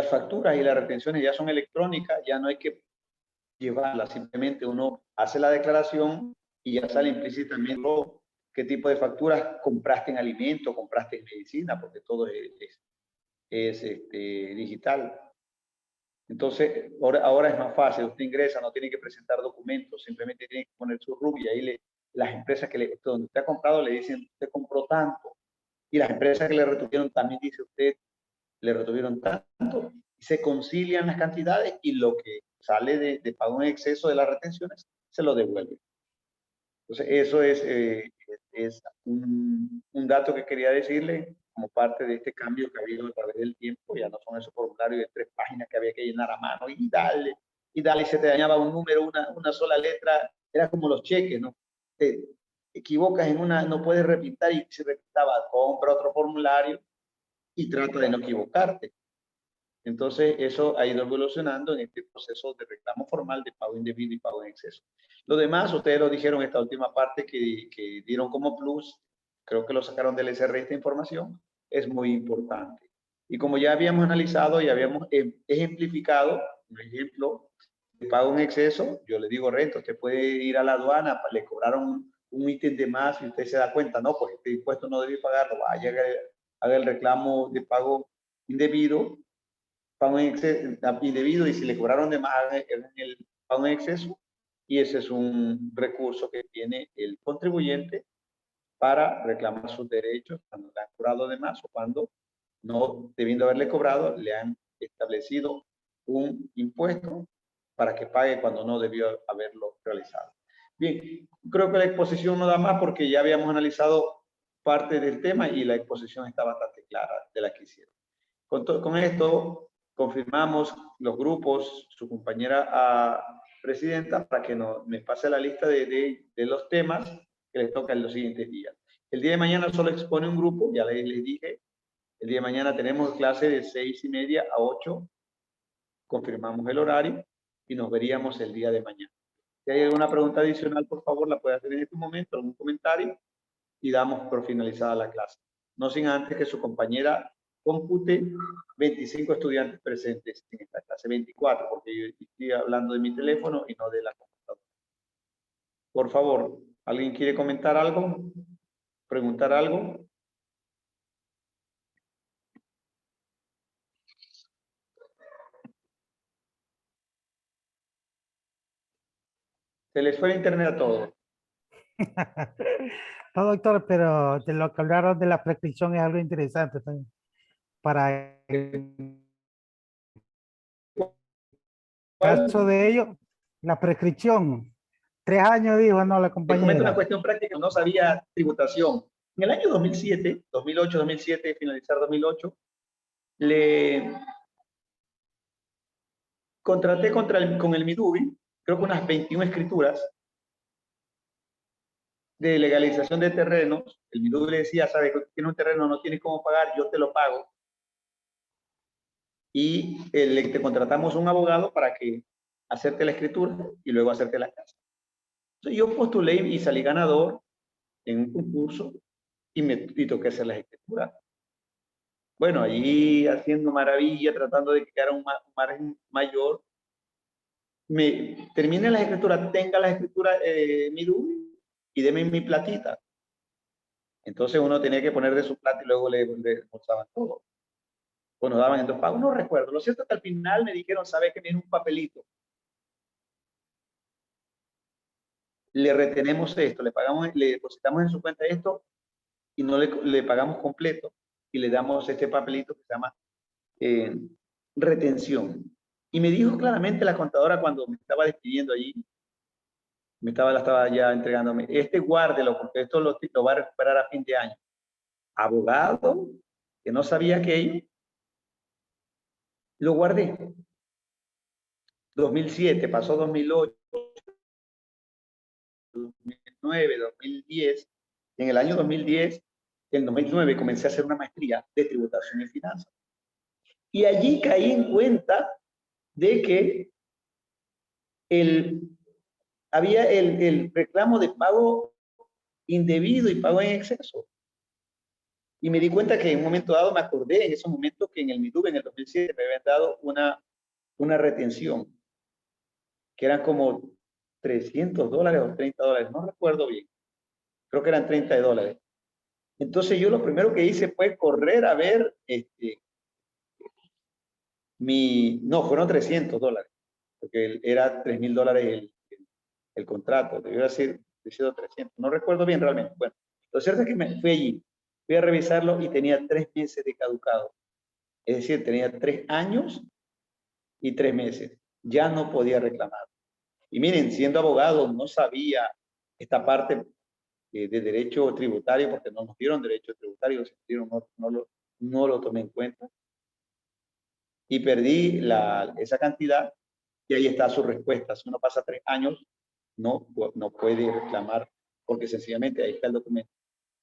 facturas y las retenciones ya son electrónicas, ya no hay que llevarlas, simplemente uno hace la declaración y ya sale implícitamente qué tipo de facturas compraste en alimentos, compraste en medicina, porque todo es digital. Entonces, ahora es más fácil, usted ingresa, no tiene que presentar documentos, simplemente tiene que poner su RUC y ahí las empresas donde usted ha comprado le dicen, usted compró tanto, y las empresas que le retuvieron también dice usted, le retuvieron tanto, y se concilian las cantidades y lo que sale de pago en exceso de las retenciones se lo devuelve. Entonces, eso es un dato que quería decirle como parte de este cambio que ha habido a través del tiempo. Ya no son esos formularios de 3 páginas que había que llenar a mano y dale, y se te dañaba un número, una sola letra. Era como los cheques, ¿no? Te equivocas en una, no puedes repintar y se repintaba, compra otro formulario y trata de no equivocarte. Entonces, eso ha ido evolucionando en este proceso de reclamo formal de pago indebido y pago en exceso. Lo demás, ustedes lo dijeron en esta última parte que dieron como plus, creo que lo sacaron del SRI esta información, es muy importante. Y como ya habíamos analizado y habíamos ejemplificado, un ejemplo de pago en exceso, yo le digo renta, usted puede ir a la aduana, le cobraron un ítem de más y usted se da cuenta, no, pues este impuesto no debe pagarlo, vaya, haga el reclamo de pago indebido, indebido, y si le cobraron de más, hagan el pago en exceso, y ese es un recurso que tiene el contribuyente para reclamar sus derechos cuando le han cobrado de más o cuando, no debiendo haberle cobrado, le han establecido un impuesto para que pague cuando no debió haberlo realizado. Bien, creo que la exposición no da más porque ya habíamos analizado parte del tema y la exposición está bastante clara de la que hicieron. Con esto confirmamos los grupos, su compañera presidenta, para que me pase la lista de los temas que les toca en los siguientes días. El día de mañana solo expone un grupo, ya les dije. El día de mañana tenemos clase de 6:30 a 8. Confirmamos el horario y nos veríamos el día de mañana. Si hay alguna pregunta adicional, por favor, la puede hacer en este momento, algún comentario, y damos por finalizada la clase. No sin antes que su compañera compute 25 estudiantes presentes en esta clase, 24, porque yo estoy hablando de mi teléfono y no de la computadora. Por favor, ¿alguien quiere comentar algo? ¿Preguntar algo? Se les fue el internet a todos. No, doctor, pero de lo que hablaron de la prescripción es algo interesante también. Para el caso de ello, la prescripción, 3 años dijo, no, la Les comento una compañera. cuestión práctica, no sabía tributación. En el año 2007, 2008, 2007, finalizar 2008, le contraté con el Midubi, creo que unas 21 escrituras de legalización de terrenos. El Midubi le decía, sabe que tiene un terreno, no tienes cómo pagar, yo te lo pago. Y te contratamos un abogado para que hacerte la escritura y luego hacerte la casa. Entonces yo postulé y salí ganador en un concurso y toqué hacer las escrituras. Bueno, allí haciendo maravilla, tratando de que quedara un margen mayor. Terminé las escrituras, tenga las escrituras Midubi y deme mi platita. Entonces uno tenía que poner de su plata y luego le mostraban todo. O nos daban en 2 pagos, no recuerdo. Lo cierto es que al final me dijeron, ¿sabe que viene un papelito? Le retenemos esto, le depositamos en su cuenta esto y no le pagamos completo y le damos este papelito que se llama retención. Y me dijo claramente la contadora cuando me estaba despidiendo allí, la estaba ya entregándome, guárdelo porque esto lo va a recuperar a fin de año. Abogado, que no sabía aquello, lo guardé. 2007, pasó 2008, 2009, 2010. En el año 2010, en 2009 comencé a hacer una maestría de tributación y finanzas. Y allí caí en cuenta de que había el reclamo de pago indebido y pago en exceso. Y me di cuenta que en un momento dado me acordé en esos momentos que en el Midubi en el 2007 me habían dado una retención que eran como $300 o $30, no recuerdo bien. Creo que eran $30. Entonces yo lo primero que hice fue correr a ver no, fueron $300, porque era $3,000 el contrato, debió haber sido 300, no recuerdo bien realmente. Bueno, lo cierto es que me fui allí, fui a revisarlo y tenía 3 meses de caducado. Es decir, tenía 3 años y 3 meses. Ya no podía reclamar. Y miren, siendo abogado, no sabía esta parte de derecho tributario, porque no nos dieron derecho tributario, no lo tomé en cuenta. Y perdí esa cantidad y ahí está su respuesta. Si uno pasa 3 años, no puede reclamar, porque sencillamente ahí está el documento.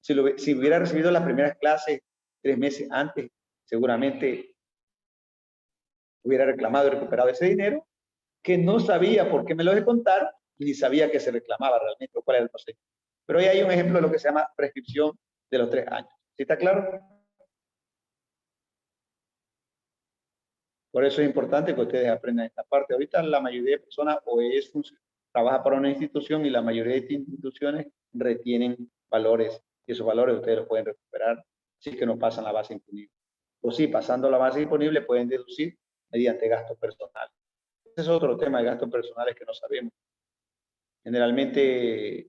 Si hubiera recibido las primeras clases 3 meses antes, seguramente hubiera reclamado y recuperado ese dinero, que no sabía por qué me lo de contar, ni sabía que se reclamaba realmente, cuál era el proceso. Pero ahí hay un ejemplo de lo que se llama prescripción de los 3 años. ¿Sí está claro? Por eso es importante que ustedes aprendan esta parte. Ahorita la mayoría de personas o es trabaja para una institución y la mayoría de estas instituciones retienen valores y esos valores ustedes los pueden recuperar si es que no pasan la base imponible. O si pasando la base imponible pueden deducir mediante gastos personales. Ese es otro tema de gastos personales que no sabemos. Generalmente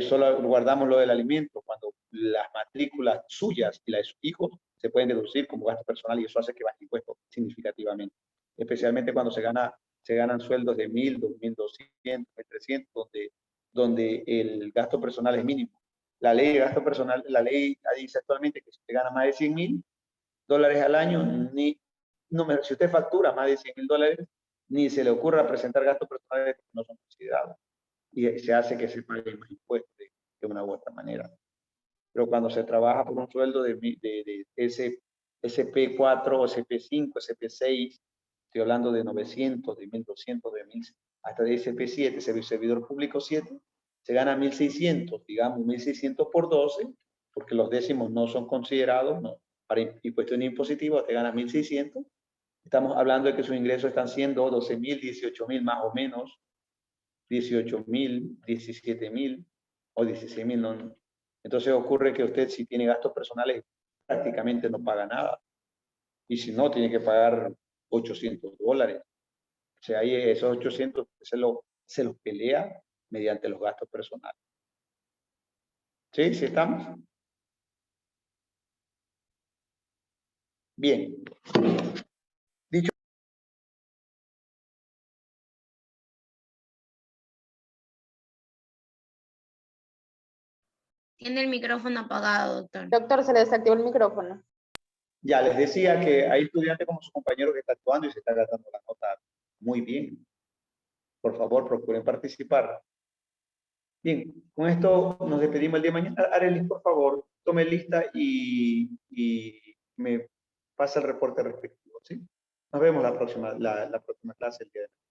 solo guardamos lo del alimento cuando las matrículas suyas y las de sus hijos se pueden deducir como gasto personal y eso hace que baje impuestos significativamente. Especialmente cuando se ganan sueldos de 1.000, 2.200, 1.300, donde el gasto personal es mínimo. La ley de gasto personal, la ley dice actualmente que si usted gana más de $100.000 al año, si usted factura más de $100.000, ni se le ocurra presentar gastos personales que no son considerados. Y se hace que se paguen más impuestos de una u otra manera. Pero cuando se trabaja por un sueldo de SP4 o SP5, SP6, estoy hablando de 900, de 1.200, de 1.000, hasta de SP7, servidor público 7, se gana 1.600, digamos 1.600 por 12, porque los décimos no son considerados, ¿no? Para cuestión impositiva te ganas 1.600, estamos hablando de que sus ingresos están siendo 12.000, 18.000 más o menos, 18.000, 17.000 o 16.000. No. Entonces ocurre que usted si tiene gastos personales prácticamente no paga nada. Y si no, tiene que pagar $800. O sea, ahí esos 800 se los pelea mediante los gastos personales. ¿Sí? ¿Sí estamos? Bien. Dicho. Tiene el micrófono apagado, doctor. Doctor, se le desactivó el micrófono. Ya les decía que hay estudiantes como su compañero que está actuando y se está gastando la nota muy bien. Por favor, procuren participar. Bien, con esto nos despedimos el día de mañana. Arelis, por favor, tome lista y me pasa el reporte respectivo, ¿sí? Nos vemos la próxima clase el día de mañana.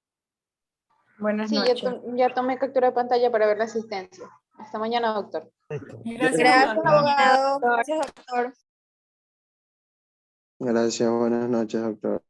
Buenas Sí, noches. ya tomé captura de pantalla para ver la asistencia. Hasta mañana, doctor. Gracias, abogado. Gracias, doctor. Gracias, buenas noches, doctor.